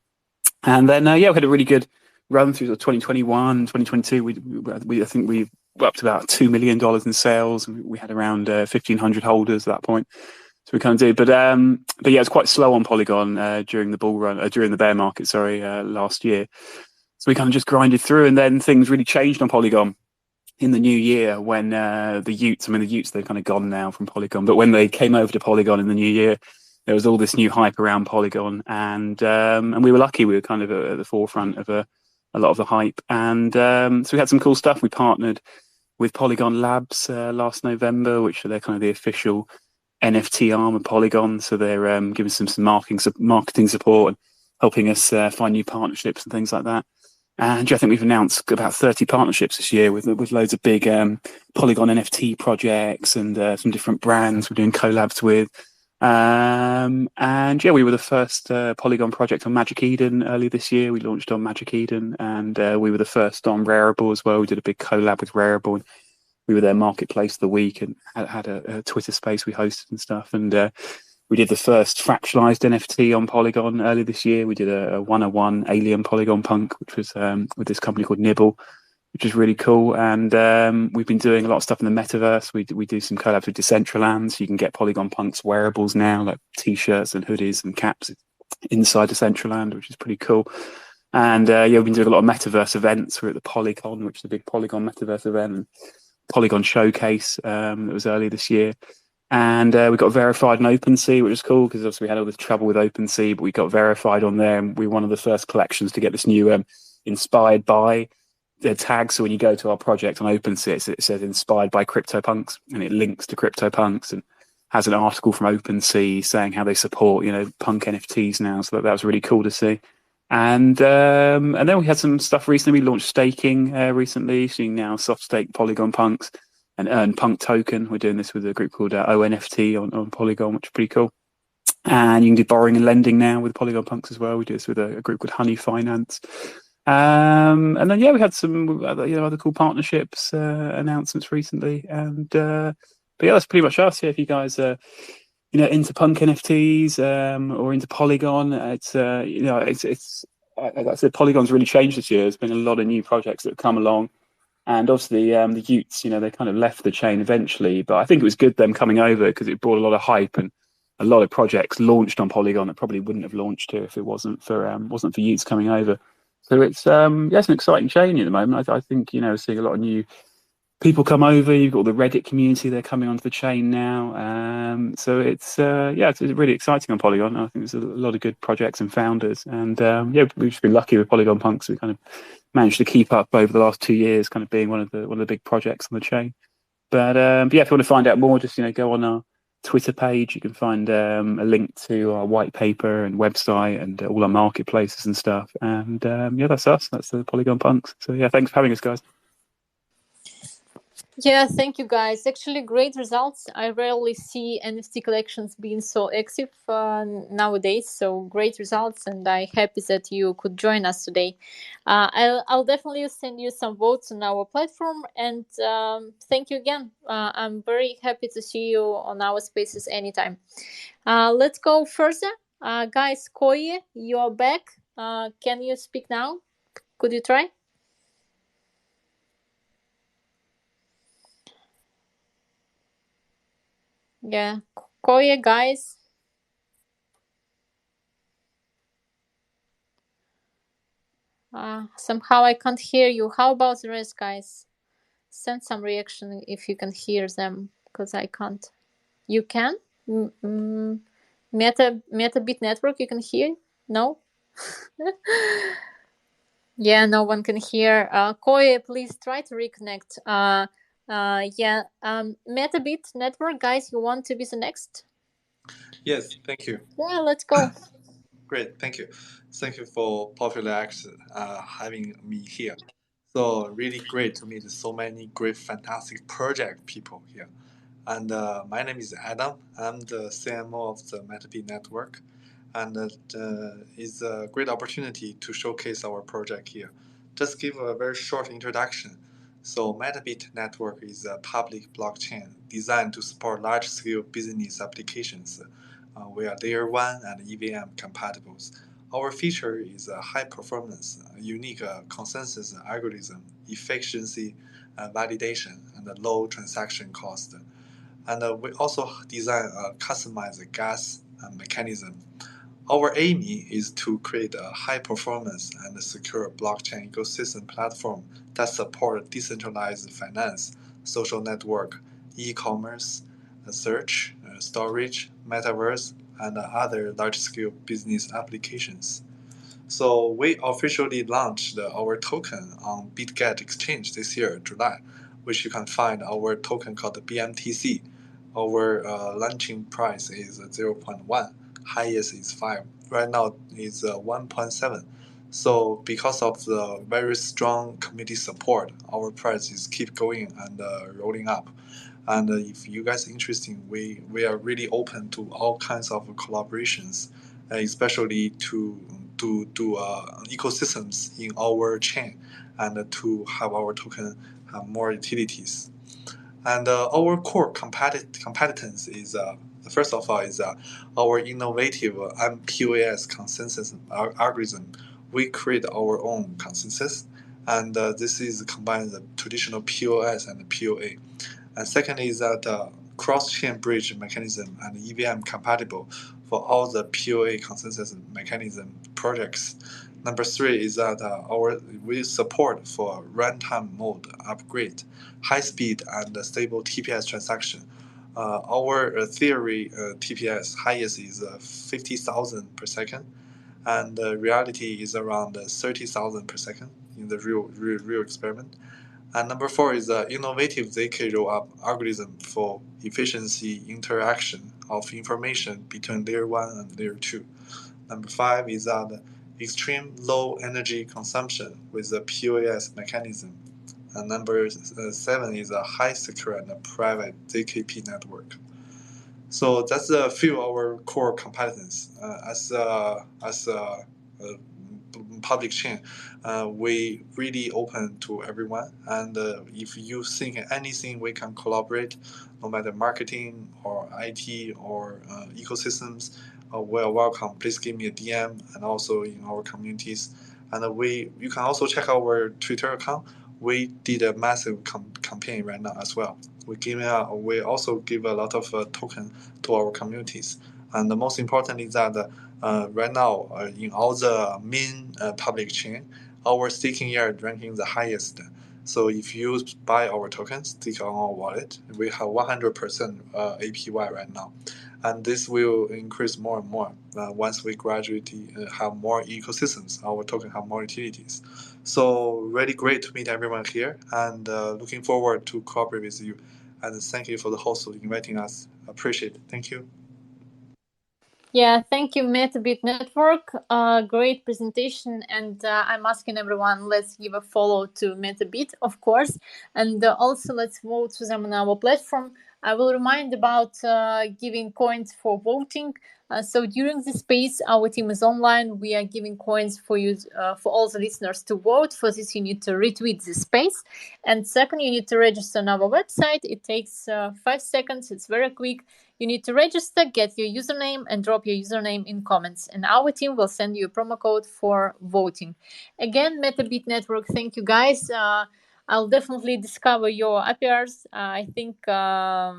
And then yeah, we had a really good run through 2021, 2022. I think we were up to about $2 million in sales. We had around 1,500 holders at that point. So we kind of did, but yeah, it's quite slow on Polygon during the bull run, during the bear market, last year. So we kind of just grinded through, and then things really changed on Polygon in the new year when the Utes, they've kind of gone now from Polygon, but when they came over to Polygon in the new year, there was all this new hype around Polygon, and we were lucky. We were kind of at the forefront of a lot of the hype, and so we had some cool stuff. We partnered with Polygon Labs last November, which are kind of the official NFT arm of Polygon. So they're giving some marketing support and helping us find new partnerships and things like that. And I think we've announced about 30 partnerships this year with loads of big Polygon NFT projects and some different brands we're doing collabs with. And yeah, we were the first Polygon project on Magic Eden early this year. We launched on Magic Eden, and we were the first on Rarible as well. We did a big collab with Rarible. We were their marketplace of the week and had a Twitter space we hosted and stuff. And we did the first fractionalized NFT on Polygon earlier this year. We did a 101 alien Polygon punk, which was with this company called Nibble, which is really cool. And we've been doing a lot of stuff in the metaverse. We do some collabs with Decentraland. So you can get Polygon punks wearables now, like T-shirts and hoodies and caps inside Decentraland, which is pretty cool. And yeah, we've been doing a lot of metaverse events. We're at the Polycon, which is a big Polygon metaverse event. Polygon Showcase that was earlier this year, and we got verified on OpenSea, which was cool because obviously we had all this trouble with OpenSea, but we got verified on there, and we were one of the first collections to get this new inspired by the tag. So when you go to our project on OpenSea, it says inspired by CryptoPunks, and it links to CryptoPunks and has an article from OpenSea saying how they support, punk NFTs now. So that was really cool to see. And then we had some stuff recently. We launched staking recently, so you can now soft stake Polygon Punks and earn Punk token. We're doing this with a group called ONFT on Polygon, which is pretty cool. And you can do borrowing and lending now with Polygon Punks as well. We do this with a group called Honey Finance. And then we had some other cool partnerships announcements recently. And but that's pretty much us. If you guys into punk NFTs or into Polygon, it's like I said, Polygon's really changed this year. There's been a lot of new projects that have come along, and obviously the Utes, they kind of left the chain eventually, but I think it was good them coming over because it brought a lot of hype, and a lot of projects launched on Polygon that probably wouldn't have launched here if it wasn't for Utes coming over. So it's it's an exciting chain at the moment. I think seeing a lot of new people come over. You've got the Reddit community; they're coming onto the chain now. So it's really exciting on Polygon. I think there's a lot of good projects and founders, and we've just been lucky with Polygon Punks. We kind of managed to keep up over the last 2 years, kind of being one of the big projects on the chain. But if you want to find out more, just go on our Twitter page. You can find a link to our white paper and website and all our marketplaces and stuff. And that's us. That's the Polygon Punks. So thanks for having us, guys. Yeah, thank you guys. Actually, great results. I rarely see NFT collections being so active nowadays. So great results, and I'm happy that you could join us today. I'll definitely send you some votes on our platform, and thank you again. I'm very happy to see you on our spaces anytime. Let's go further. Guys, Koye, you are back. Can you speak now? Could you try? Yeah, Koye, guys. Somehow I can't hear you. How about the rest, guys? Send some reaction if you can hear them, because I can't. You can? Metabit network, you can hear? No? Yeah, no one can hear. Koye, please try to reconnect. Metabit network, guys, you want to be the next? Yes, thank you. Yeah, let's go. Great, thank you. Thank you for POPX having me here. So really great to meet so many great, fantastic project people here. And my name is Adam. I'm the CMO of the Metabit network, and it's a great opportunity to showcase our project here. Just give a very short introduction. So Metabit network is a public blockchain designed to support large-scale business applications. We are layer 1 and EVM compatible. Our feature is a high performance, unique consensus algorithm, efficiency, validation, and a low transaction cost. And we also design a customized gas mechanism. Our aim is to create a high performance and secure blockchain ecosystem platform that support decentralized finance, social network, e-commerce, search, storage, metaverse, and other large-scale business applications. So we officially launched our token on BitGet exchange this year, July, which you can find our token called the BMTC. Our launching price is 0.1, highest is 5. Right now it's 1.7. So because of the very strong community support, our price is keep going and rolling up. And if you guys are interested, we are really open to all kinds of collaborations, especially to do ecosystems in our chain and to have our token have more utilities. And our core competence is first of all is our innovative POS consensus algorithm. We create our own consensus, and this is combines the traditional POS and the POA. And second is that cross-chain bridge mechanism and EVM compatible for all the POA consensus mechanism projects. Number 3 is that we support for runtime mode upgrade, high speed and stable TPS transaction. Our theory TPS highest is 50,000 per second, and reality is around 30,000 per second. in the real experiment. And number 4 is the innovative ZK roll-up algorithm for efficiency interaction of information between layer 1 and layer 2. Number 5 is the extreme low energy consumption with the POPX mechanism. And number 7 is a high secure and private ZKP network. So that's a few of our core competence as a public chain. We really open to everyone, and if you think anything we can collaborate, no matter marketing or IT or ecosystems, we're welcome. Please give me a DM, and also in our communities. And you can also check our Twitter account. We did a massive campaign right now as well. We also give a lot of token to our communities. And the most important is that right now in all the main public chain, our staking yield ranking the highest. So if you buy our tokens, stick on our wallet, we have 100% APY right now. And this will increase more and more once we gradually have more ecosystems. Our token have more utilities. So really great to meet everyone here, and looking forward to cooperate with you. And thank you for the host for inviting us. Appreciate it. Thank you. Yeah, thank you, Metabit Network. Great presentation, and I'm asking everyone, let's give a follow to Metabit, of course, and also let's vote for them on our platform. I will remind about giving coins for voting. So during the space, our team is online. We are giving coins for you, for all the listeners to vote. For this, you need to retweet the space, and second, you need to register on our website. It takes 5 seconds. It's very quick. You need to register, get your username, and drop your username in comments. And our team will send you a promo code for voting. Again, Metabit Network, thank you guys. I'll definitely discover your APRs. I think I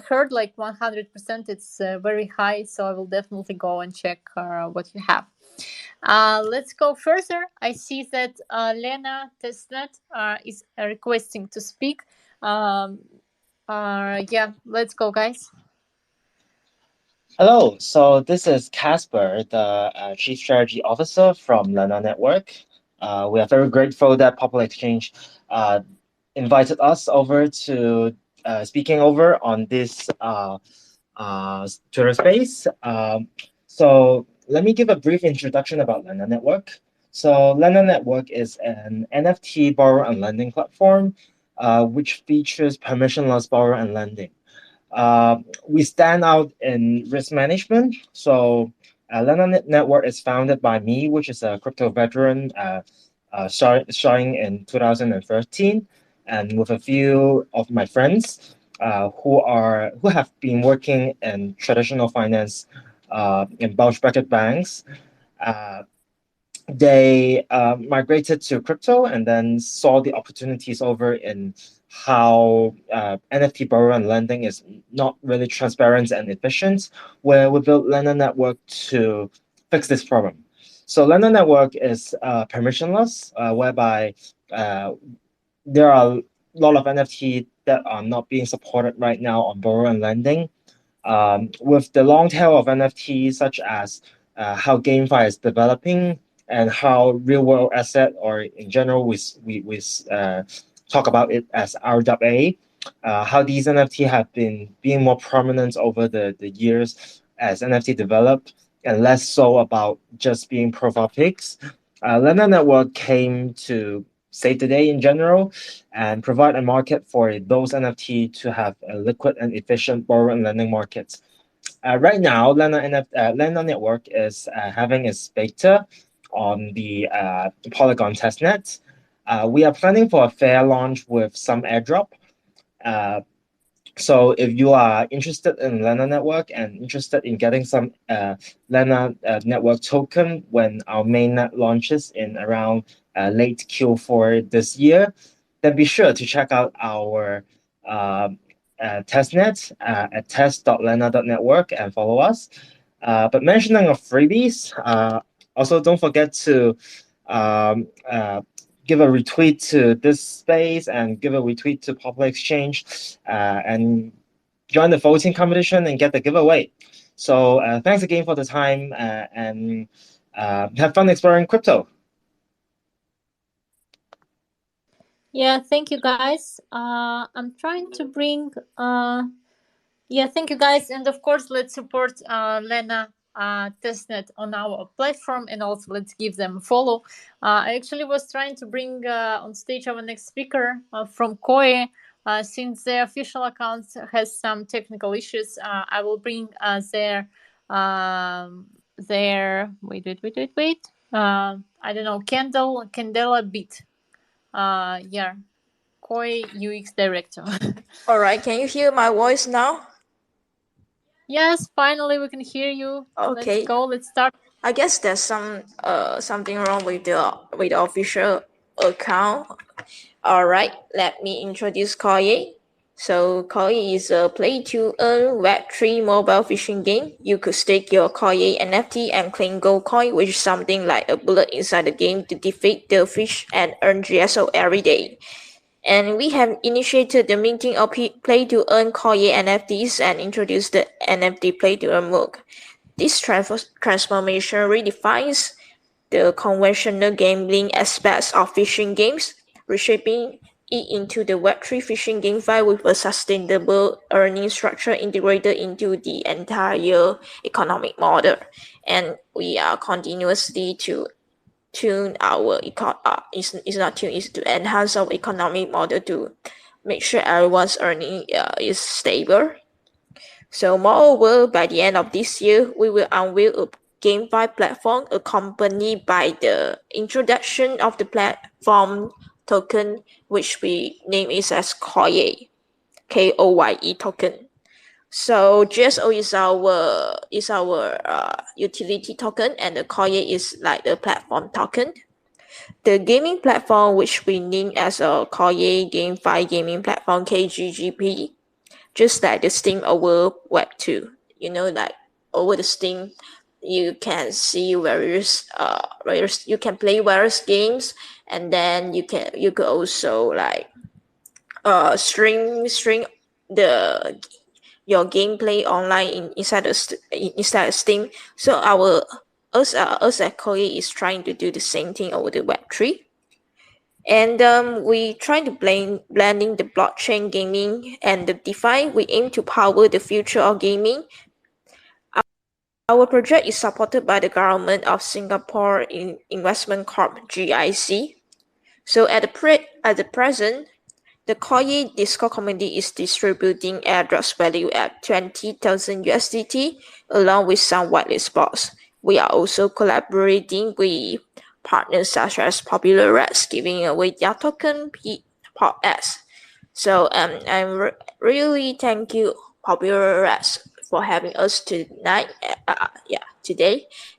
heard like 100%. It's very high, so I will definitely go and check what you have. Let's go further. I see that Lena Testnet is requesting to speak. Yeah, let's go, guys. Hello, so this is Casper, the Chief Strategy Officer from Lena Network. We are very grateful that POPXSPACE invited us over to speaking over on this Twitter space. So let me give a brief introduction about Lena Network. So Lena Network is an NFT borrow and lending platform which features permissionless borrow and lending. We stand out in risk management. So Lena Network is founded by me, which is a crypto veteran, starting in 2013, and with a few of my friends who have been working in traditional finance in bulge bracket banks. They migrated to crypto and then saw the opportunities over in how NFT borrow and lending is not really transparent and efficient, where we built Lena Network to fix this problem. So Lena Network is permissionless, whereby there are a lot of NFT that are not being supported right now on borrow and lending. With the long tail of NFTs, such as how GameFi is developing and how real world asset, or in general, we talk about it as RWA, how these NFT have been being more prominent over the years as NFT develop, and less so about just being profile pics. Lena Network came to save the day in general and provide a market for those NFT to have a liquid and efficient borrow and lending markets. Right now, Lena Network is having its beta on the Polygon testnet. We are planning for a fair launch with some airdrop. So if you are interested in Lena Network and interested in getting some Lena Network token when our mainnet launches in around late Q4 this year, then be sure to check out our testnet at test.lena.network and follow us. But mentioning of freebies, also don't forget to give a retweet to this space and give a retweet to POPXSPACE and join the voting competition and get the giveaway. So thanks again for the time and have fun exploring crypto. Yeah, thank you guys. I'm trying to bring yeah, thank you guys, and of course let's support Lena testnet on our platform, and also let's give them a follow. I actually was trying to bring on stage our next speaker from Koei. Since their official account has some technical issues, I will bring their wait. I don't know, Candela Beat. Yeah, Koi UX director. All right, can you hear my voice now? Yes, finally we can hear you. Okay. Let's go. Let's start. I guess there's something wrong with the official account. All right, let me introduce Koye. So Koye is a play-to-earn Web3 mobile fishing game. You could stake your Koye NFT and claim gold coin, which is something like a bullet inside the game to defeat the fish and earn GSO every day. And we have initiated the minting of play-to-earn Koye NFTs and introduced the NFT play-to-earn MOOC. This transformation redefines the conventional gambling aspects of fishing games, reshaping it into the Web3 fishing GameFi with a sustainable earning structure integrated into the entire economic model. And we are continuously to tune our it's not tune, it's to enhance our economic model to make sure everyone's earning is stable. So moreover, by the end of this year, we will unveil a GameFi platform accompanied by the introduction of the platform token, which we name it as Koye, Koye token. So GSO is our utility token, and the Koye is like the platform token. The gaming platform, which we name as a Koye GameFi gaming platform (KGGP), just like the Steam over Web2. You know, like over the Steam, you can see various you can play various games, and then you could also like stream the your gameplay online inside of Steam. So us at Koei is trying to do the same thing over the Web3. And we try to blending the blockchain gaming and the DeFi. We aim to power the future of gaming. Our project is supported by the government of Singapore Investment Corp (GIC). So at the present, the Koye Discord community is distributing airdrops value at 20,000 USDT along with some whitelist bots. We are also collaborating with partners such as Popular Rats, giving away their token POPX. So I'm really thank you Popular Rats for having us today.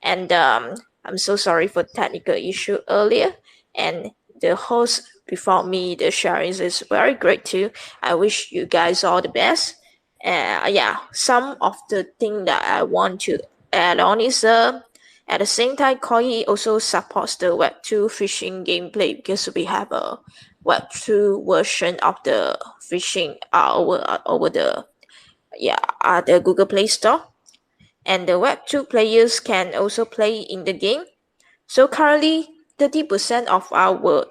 And I'm so sorry for the technical issue earlier. And the host before me, the sharing is very great too. I wish you guys all the best. Some of the thing that I want to add on is at the same time, Koi also supports the Web2 fishing gameplay because we have a Web2 version of the fishing over the Google Play Store, and the Web2 players can also play in the game. So currently, 30% of our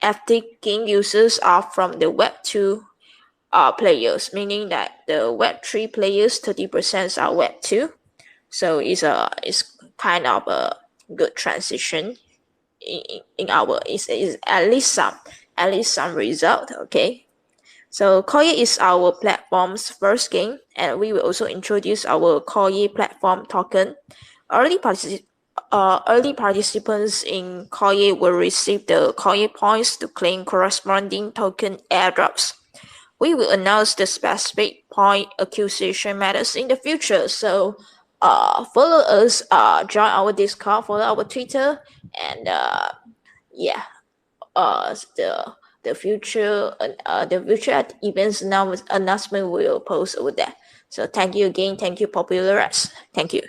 active game users are from the Web2 players, meaning that the Web3 players 30% are Web2. So it's kind of a good transition in our is at least some result. Okay. So Koye is our platform's first game, and we will also introduce our Koye platform token. Early participants in Koye will receive the Koye points to claim corresponding token airdrops. We will announce the specific point acquisition methods in the future. So follow us, join our Discord, follow our Twitter, and the future events announcement will post over there. So thank you again. Thank you, Popular Rats. Thank you.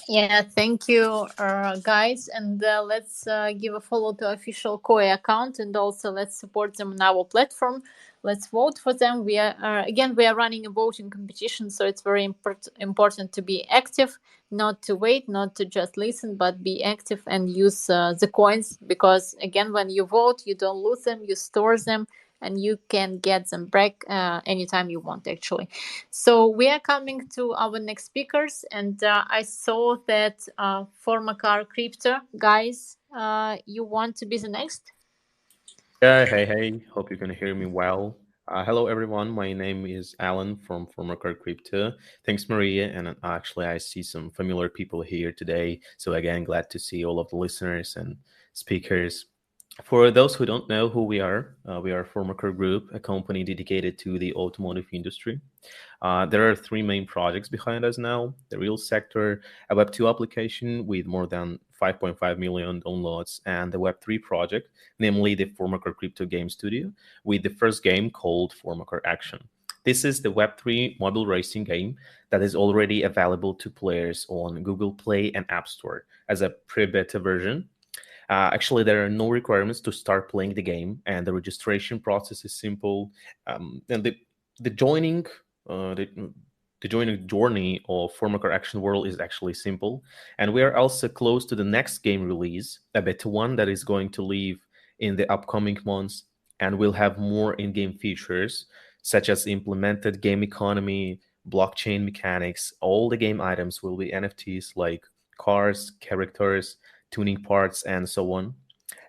Yeah, thank you, guys. And let's give a follow to official Koi account, and also let's support them on our platform. Let's vote for them. We are again, we are running a voting competition, so it's very important to be active, not to wait, not to just listen, but be active and use the coins, because again, when you vote, you don't lose them, you store them, and you can get them back anytime you want, actually. So we are coming to our next speakers, and I saw that Formacar Crypto, guys, you want to be the next? Yeah, hey. Hope you can hear me well. Hello, everyone. My name is Alan from Former Car Crypto. Thanks, Maria. And actually, I see some familiar people here today. So, again, glad to see all of the listeners and speakers. For those who don't know who we are Former Car Group, a company dedicated to the automotive industry. There are three main projects behind us now: the real sector, a Web2 application with more than 5.5 million downloads, and the Web3 project, namely the Formaker Crypto Game Studio, with the first game called Formaker Action. This is the Web3 mobile racing game that is already available to players on Google Play and App Store as a pre-beta version. Actually, there are no requirements to start playing the game, and the registration process is simple. And the joining uh, the, the joining journey of Formaker Action World is actually simple, and we are also close to the next game release, a beta one that is going to leave in the upcoming months, and we'll have more in-game features such as implemented game economy, blockchain mechanics. All the game items will be NFTs like cars, characters, tuning parts, and so on,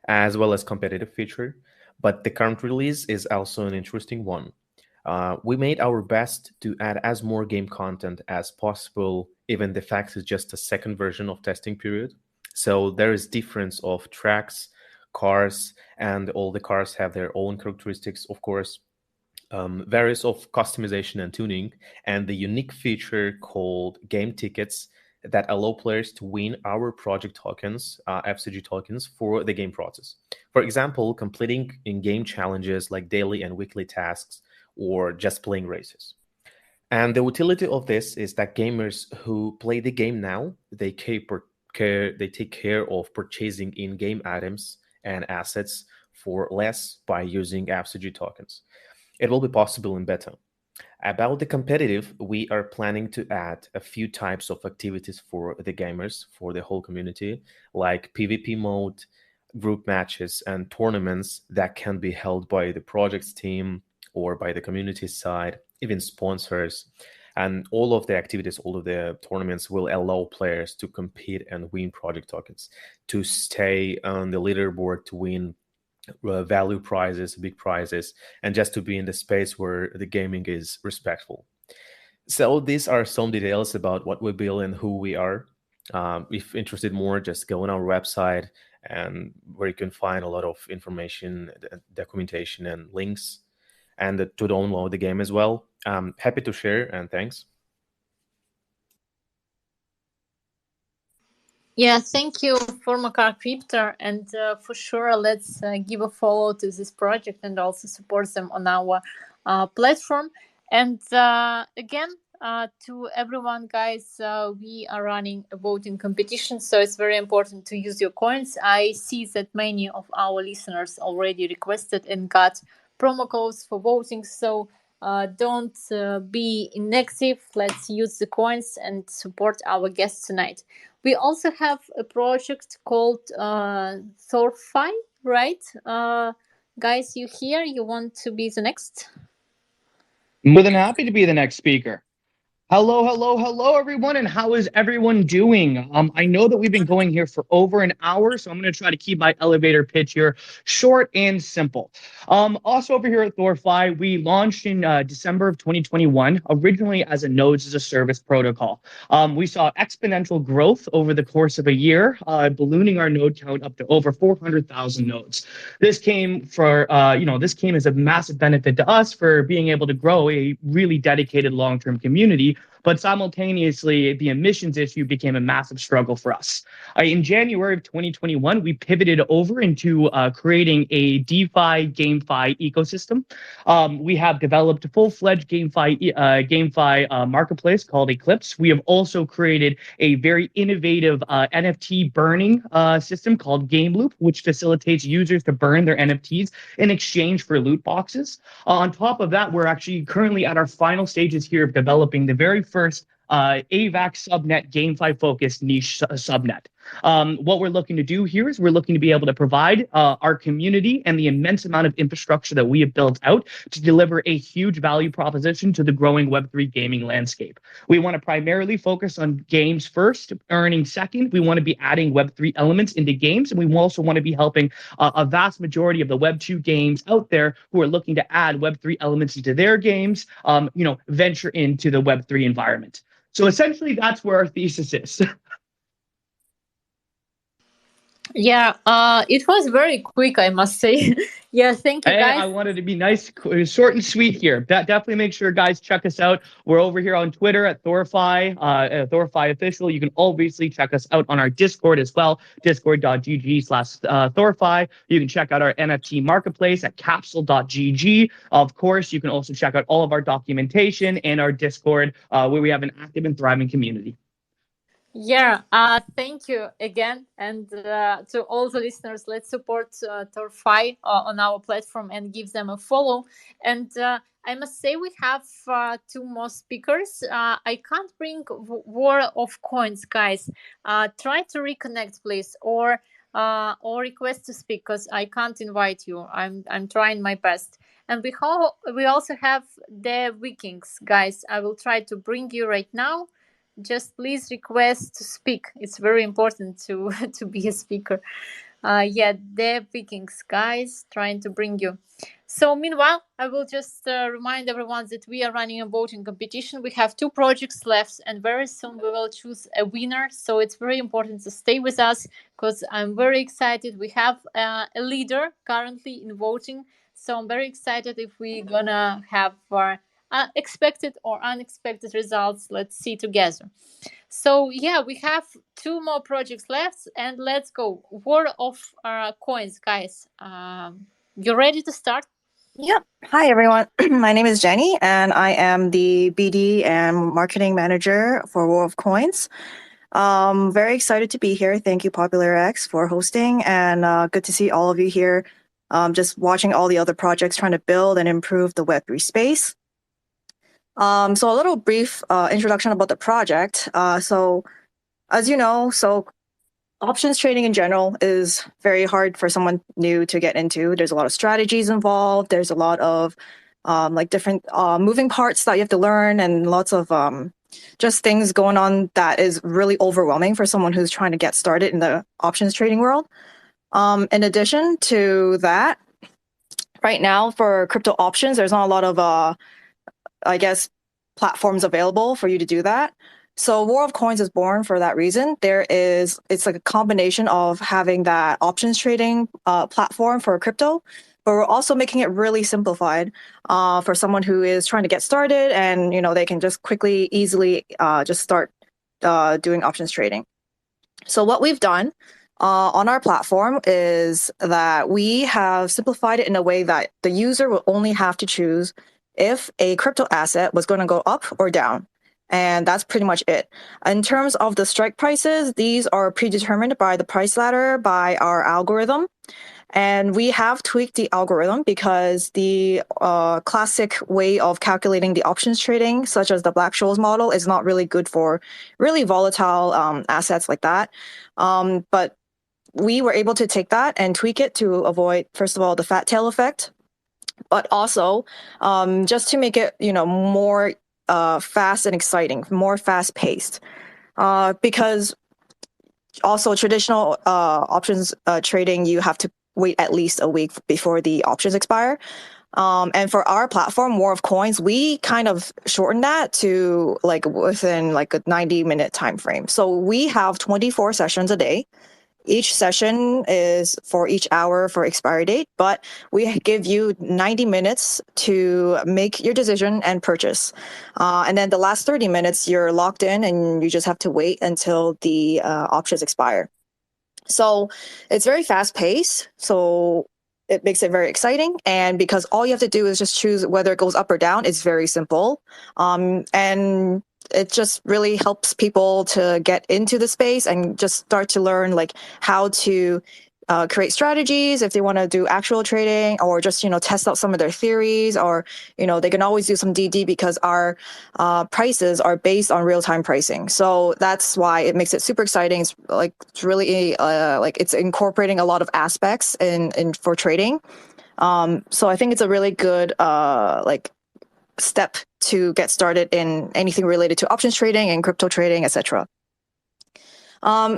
as well as competitive feature. But the current release is also an interesting one. We made our best to add as more game content as possible, even the fact is just a second version of testing period. So there is difference of tracks, cars, and all the cars have their own characteristics, of course. Various of customization and tuning, and the unique feature called game tickets that allow players to win our project tokens, FCG tokens, for the game process. For example, completing in-game challenges like daily and weekly tasks, or just playing races. And the utility of this is that gamers who play the game now, they take care of purchasing in-game items and assets for less by using FCG tokens. It will be possible in beta. About the competitive, we are planning to add a few types of activities for the gamers, for the whole community, like PvP mode, group matches, and tournaments that can be held by the project's team or by the community side, even sponsors. And all of the activities, all of the tournaments will allow players to compete and win project tokens, to stay on the leaderboard, to win value prizes, big prizes, and just to be in the space where the gaming is respectful. So these are some details about what we build and who we are. If interested more, just go on our website, and where you can find a lot of information, documentation, and links, and to download the game as well. Happy to share, and thanks. Yeah, thank you, Formacar Crypto, and for sure, let's give a follow to this project and also support them on our platform. And again, to everyone, guys, we are running a voting competition, so it's very important to use your coins. I see that many of our listeners already requested and got promo codes for voting, so don't be inactive. Let's use the coins and support our guests tonight. We also have a project called Thorfi, right? Guys, you here? You want to be the next? More than happy to be the next speaker. Hello, everyone, and how is everyone doing? I know that we've been going here for over an hour, so I'm going to try to keep my elevator pitch here short and simple. Also over here at ThorFi, we launched in December of 2021, originally as a nodes as a service protocol. We saw exponential growth over the course of a year, ballooning our node count up to over 400,000 nodes. This came this came as a massive benefit to us for being able to grow a really dedicated long-term community but simultaneously, the emissions issue became a massive struggle for us. In January of 2021, we pivoted over into creating a DeFi GameFi ecosystem. We have developed a full-fledged GameFi marketplace called Eclipse. We have also created a very innovative NFT burning system called Game Loop, which facilitates users to burn their NFTs in exchange for loot boxes. On top of that, we're actually currently at our final stages here of developing the very first AVAX subnet GameFi focused niche subnet. What we're looking to do here is we're looking to be able to provide our community and the immense amount of infrastructure that we have built out to deliver a huge value proposition to the growing Web3 gaming landscape. We want to primarily focus on games first, earning second. We want to be adding Web3 elements into games, and we also want to be helping a vast majority of the Web2 games out there who are looking to add Web3 elements into their games, venture into the Web3 environment. So essentially, that's where our thesis is. Yeah, it was very quick, I must say. Yeah, thank you, guys. I wanted to be nice, short and sweet here. Definitely make sure, guys, check us out. We're over here on Twitter at Thorify, Thorify Official. You can obviously check us out on our Discord as well, discord.gg/Thorify. You can check out our NFT marketplace at capsule.gg. Of course, you can also check out all of our documentation and our Discord, where we have an active and thriving community. Yeah, thank you again, and to all the listeners, let's support Thorify on our platform and give them a follow. And I must say we have two more speakers. I can't bring War of Coins, guys. Try to reconnect, please, or request to speak, because I can't invite you. I'm trying my best. And we also have the Vikings, guys. I will try to bring you right now. Just please request to speak. It's very important to be a speaker. The Vikings, guys, trying to bring you. So meanwhile, I will just remind everyone that we are running a voting competition. We have 2 projects left, and very soon we will choose a winner. So it's very important to stay with us, because I'm very excited. We have a leader currently in voting. So I'm very excited if we're gonna have expected or unexpected results. Let's see together. So yeah, we have 2 more projects left, and let's go. War of Coins, guys. You ready to start? Yep. Hi, everyone. My name is Jenny, and I am the BD and marketing manager for War of Coins. Very excited to be here. Thank you, PopXSPACE, for hosting, and good to see all of you here. Just watching all the other projects trying to build and improve the Web3 space. So a little brief introduction about the project. So as you know, options trading in general is very hard for someone new to get into. There's a lot of strategies involved. There's a lot of different moving parts that you have to learn, and lots of just things going on that is really overwhelming for someone who's trying to get started in the options trading world. In addition to that, right now for crypto options, there's not a lot of platforms available for you to do that. So War of Coins is born for that reason. It's like a combination of having that options trading platform for crypto, but we're also making it really simplified for someone who is trying to get started, and they can just quickly, easily just start doing options trading. So what we've done on our platform is that we have simplified it in a way that the user will only have to choose if a crypto asset was going to go up or down. And that's pretty much it. In terms of the strike prices, these are predetermined by the price ladder by our algorithm. And we have tweaked the algorithm because the classic way of calculating the options trading, such as the Black-Scholes model, is not really good for really volatile assets like that. But we were able to take that and tweak it to avoid, first of all, the fat tail effect, but also just to make it, more fast and exciting, more fast paced. Because also traditional options trading, you have to wait at least a week before the options expire. And for our platform, War of Coins, we kind of shortened that to within a 90-minute time frame. So we have 24 sessions a day. Each session is for each hour for expiry date, but we give you 90 minutes to make your decision and purchase. And then the last 30 minutes, you're locked in and you just have to wait until the options expire. So it's very fast paced. So it makes it very exciting. And because all you have to do is just choose whether it goes up or down, it's very simple. And it just really helps people to get into the space and just start to learn like how to create strategies if they want to do actual trading, or just test out some of their theories, or they can always do some DD because our prices are based on real-time pricing. So that's why it makes it super exciting. It's really like it's incorporating a lot of aspects in for trading. So I think it's a really good like step to get started in anything related to options trading and crypto trading, etc.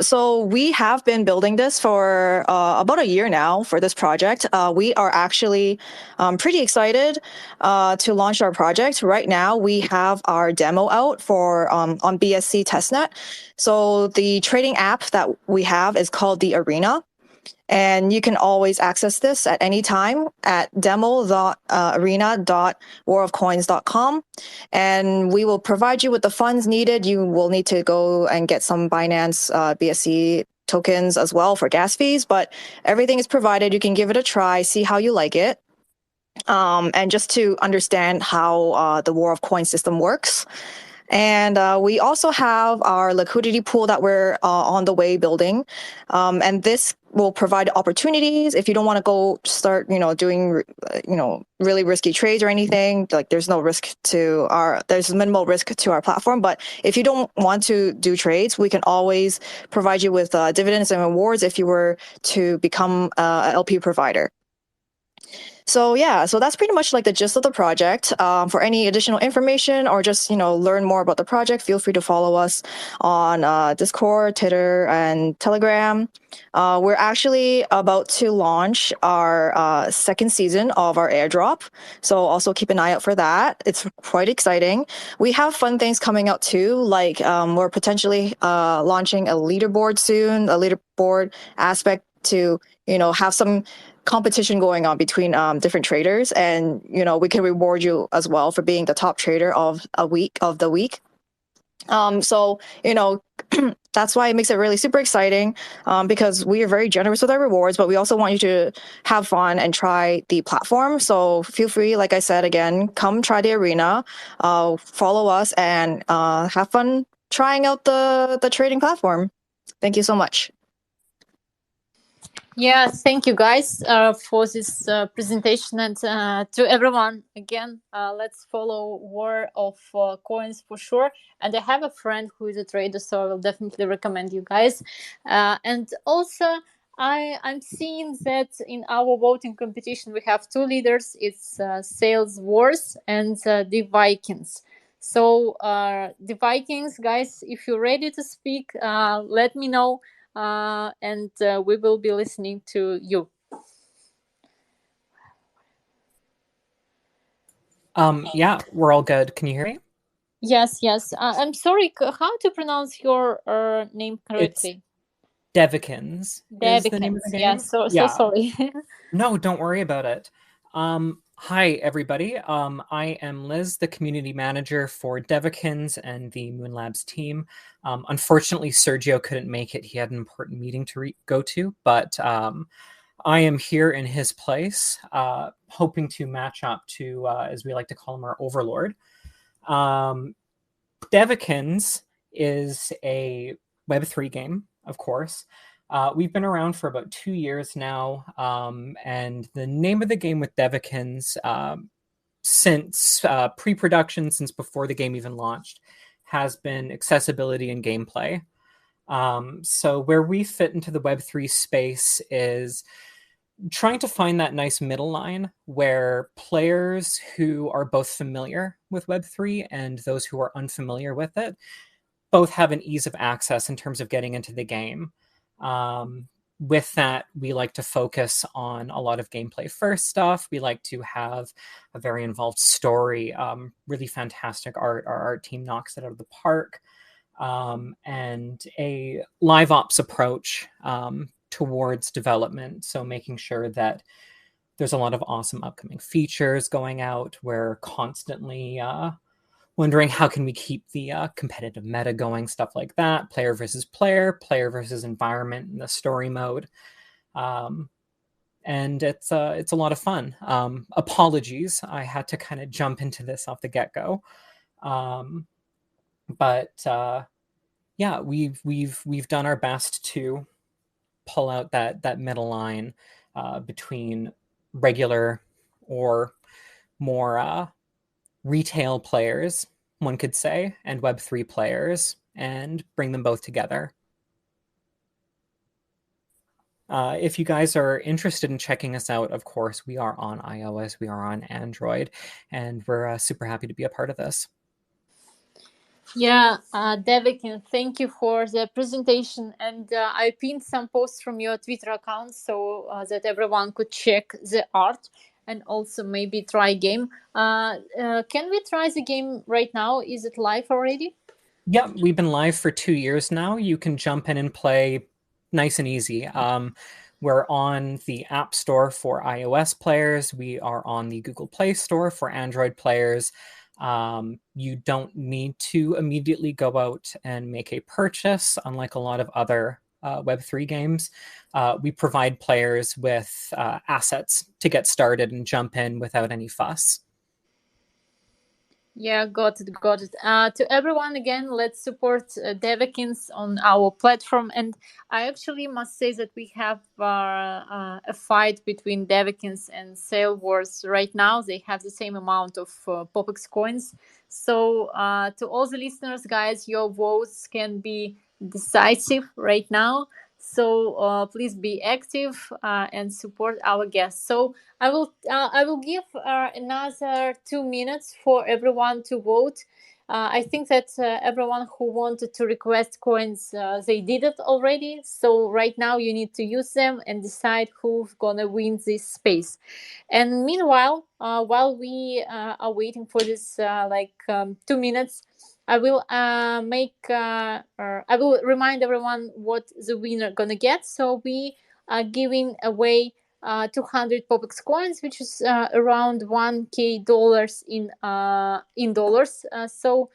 So we have been building this for about a year now for this project. We are actually pretty excited to launch our project. Right now, we have our demo out for on BSC testnet. So the trading app that we have is called the Arena. And you can always access this at any time at demo.arena.warofcoins.com. And we will provide you with the funds needed. You will need to go and get some Binance BSC tokens as well for gas fees, but everything is provided. You can give it a try, see how you like it. And just to understand how the War of Coins system works. And we also have our liquidity pool that we're on the way building. And this will provide opportunities if you don't want to go start, doing, really risky trades or anything. Like there's minimal risk to our platform. But if you don't want to do trades, we can always provide you with dividends and rewards if you were to become a LP provider. So yeah, so that's pretty much like the gist of the project. For any additional information or just learn more about the project, feel free to follow us on Discord, Twitter, and Telegram. We're actually about to launch our second season of our airdrop, so also keep an eye out for that. It's quite exciting. We have fun things coming out too, like we're potentially launching a leaderboard soon, a leaderboard aspect to have some competition going on between different traders, and we can reward you as well for being the top trader of the week. So that's why it makes it really super exciting, because we are very generous with our rewards, but we also want you to have fun and try the platform. So feel free, like I said again, come try the Arena, follow us, and have fun trying out the trading platform. Thank you so much. Yeah, thank you guys for this presentation, and to everyone again, let's follow War of Coins for sure. And I have a friend who is a trader, so I will definitely recommend you guys. And also I'm seeing that in our voting competition we have two leaders. It's Sales Wars and the Vikings. So the Vikings guys, if you're ready to speak, let me know. And we will be listening to you. Yeah, we're all good. Can you hear me? Yes. I'm sorry, how to pronounce your name correctly? It's Devikins. Is the name of the game? Yeah, so sorry. No, don't worry about it. Hi, everybody. I am Liz, the community manager for Devikins and the Moon Labs team. Unfortunately, Sergio couldn't make it. He had an important meeting to go to, but I am here in his place, hoping to match up to, as we like to call him, our overlord. Devikins is a Web3 game, of course. We've been around for about 2 years now, and the name of the game with Devikins, since pre-production, since before the game even launched, has been accessibility and gameplay. So where we fit into the Web3 space is trying to find that nice middle line where players who are both familiar with Web3 and those who are unfamiliar with it both have an ease of access in terms of getting into the game. With that, we like to focus on a lot of gameplay first stuff. We like to have a very involved story, really fantastic art. Our art team knocks it out of the park. and a live ops approach towards development. So making sure that there's a lot of awesome upcoming features going out. We're constantly wondering how can we keep the competitive meta going, stuff like that, player versus environment in the story mode. And it's a lot of fun. Apologies, I had to kind of jump into this off the get-go. But yeah, we've done our best to pull out that middle line between regular or more retail players, one could say, and Web3 players, and bring them both together. If you guys are interested in checking us out, of course, we are on iOS, we are on Android, and we're super happy to be a part of this. Yeah, Devikin, thank you for the presentation. And I pinned some posts from your Twitter account so that everyone could check the art and also maybe try game. Can we try the game right now? Is it live already? Yeah, we've been live for 2 years now. You can jump in and play nice and easy. We're on the App Store for iOS players. We are on the Google Play Store for Android players. You don't need to immediately go out and make a purchase, unlike a lot of other Web3 games. We provide players with assets to get started and jump in without any fuss. Yeah, got it. To everyone, again, let's support Devakins on our platform. And I actually must say that we have a fight between Devakins and Sale Wars right now. They have the same amount of POPX coins. So to all the listeners, guys, your votes can be decisive right now. So please be active and support our guests. So I will give another 2 minutes for everyone to vote. I think that everyone who wanted to request coins, they did it already. So right now you need to use them and decide who's gonna win this space. And meanwhile, while we are waiting for this 2 minutes, I will I will remind everyone what the winner gonna get. So we are giving away 200 POPX coins, which is around $1,000 in dollars. So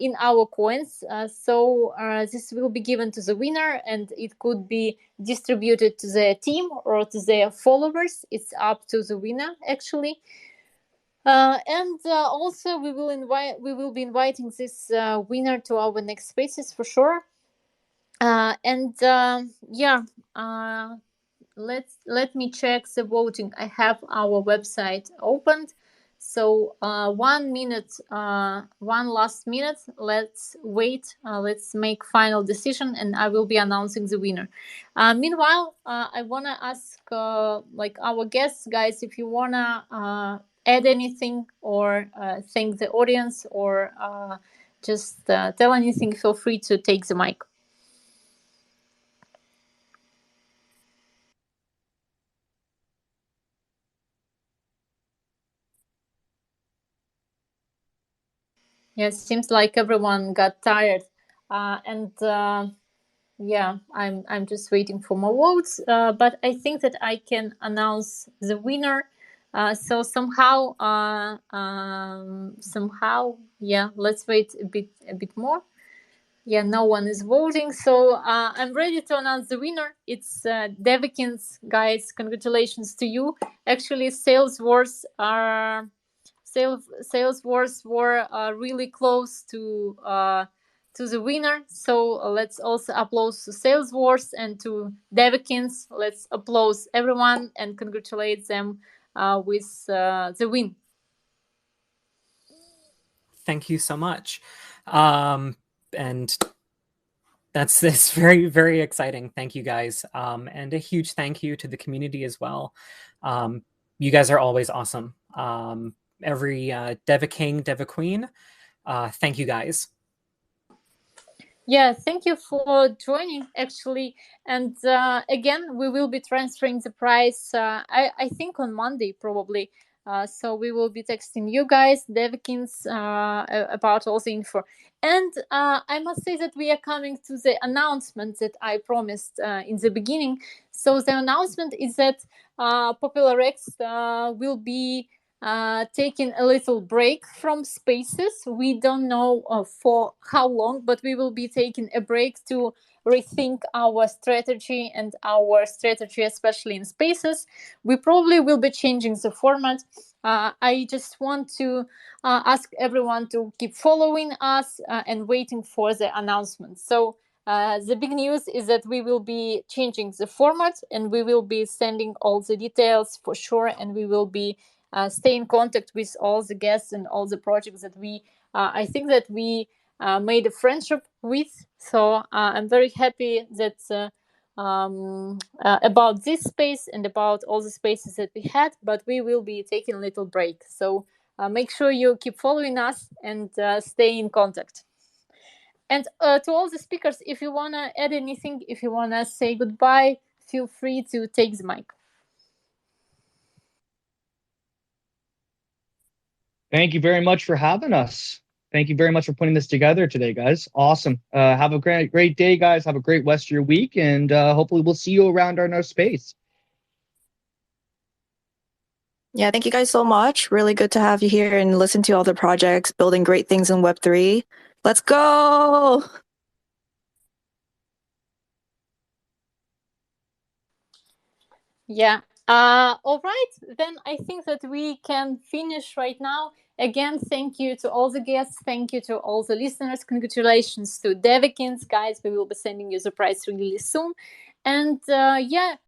in our coins. So this will be given to the winner, and it could be distributed to their team or to their followers. It's up to the winner, actually. And also we will be inviting this winner to our next spaces for sure. Let me check the voting. I have our website opened. So 1 minute, one last minute. Let's wait. Let's make final decision, and I will be announcing the winner. Meanwhile, I wanna ask our guests, guys, if you wanna add anything or thank the audience or just tell anything, feel free to take the mic. Yeah, it seems like everyone got tired, yeah, I'm just waiting for more votes. But I think that I can announce the winner. So somehow, yeah, let's wait a bit more. Yeah, no one is voting, so I'm ready to announce the winner. It's Devikins, guys. Congratulations to you. Actually, Sales Wars were really close to the winner. So let's also applause to Sales Wars and to Devikins. Let's applause everyone and congratulate them with the win. Thank you so much. And that's very, very exciting. Thank you, guys. And a huge thank you to the community as well. You guys are always awesome. Every Deva King, Deva Queen, thank you, guys. Yeah, thank you for joining, actually. And again, we will be transferring the prize, I think on Monday, probably. So we will be texting you guys, Devkins, about all the info. And I must say that we are coming to the announcement that I promised in the beginning. So the announcement is that POPX will be taking a little break from Spaces. We don't know for how long, but we will be taking a break to rethink our strategy and our strategy, especially in Spaces. We probably will be changing the format. I just want to ask everyone to keep following us and waiting for the announcement. So the big news is that we will be changing the format and we will be sending all the details for sure, and we will be stay in contact with all the guests and all the projects that we I think that we made a friendship with. So I'm very happy that about this space and about all the spaces that we had, but we will be taking a little break. So make sure you keep following us and stay in contact. And to all the speakers, if you want to add anything, if you want to say goodbye, feel free to take the mic. Thank you very much for having us. Thank you very much for putting this together today, guys. Awesome. Have a great day, guys. Have a great rest of your week, and hopefully we'll see you around our space. Yeah, thank you guys so much. Really good to have you here and listen to all the projects, building great things in Web3. Let's go! Yeah. All right. Then I think that we can finish right now. Again, thank you to all the guests. Thank you to all the listeners. Congratulations to Devkins, guys. We will be sending you the prize really soon. And yeah,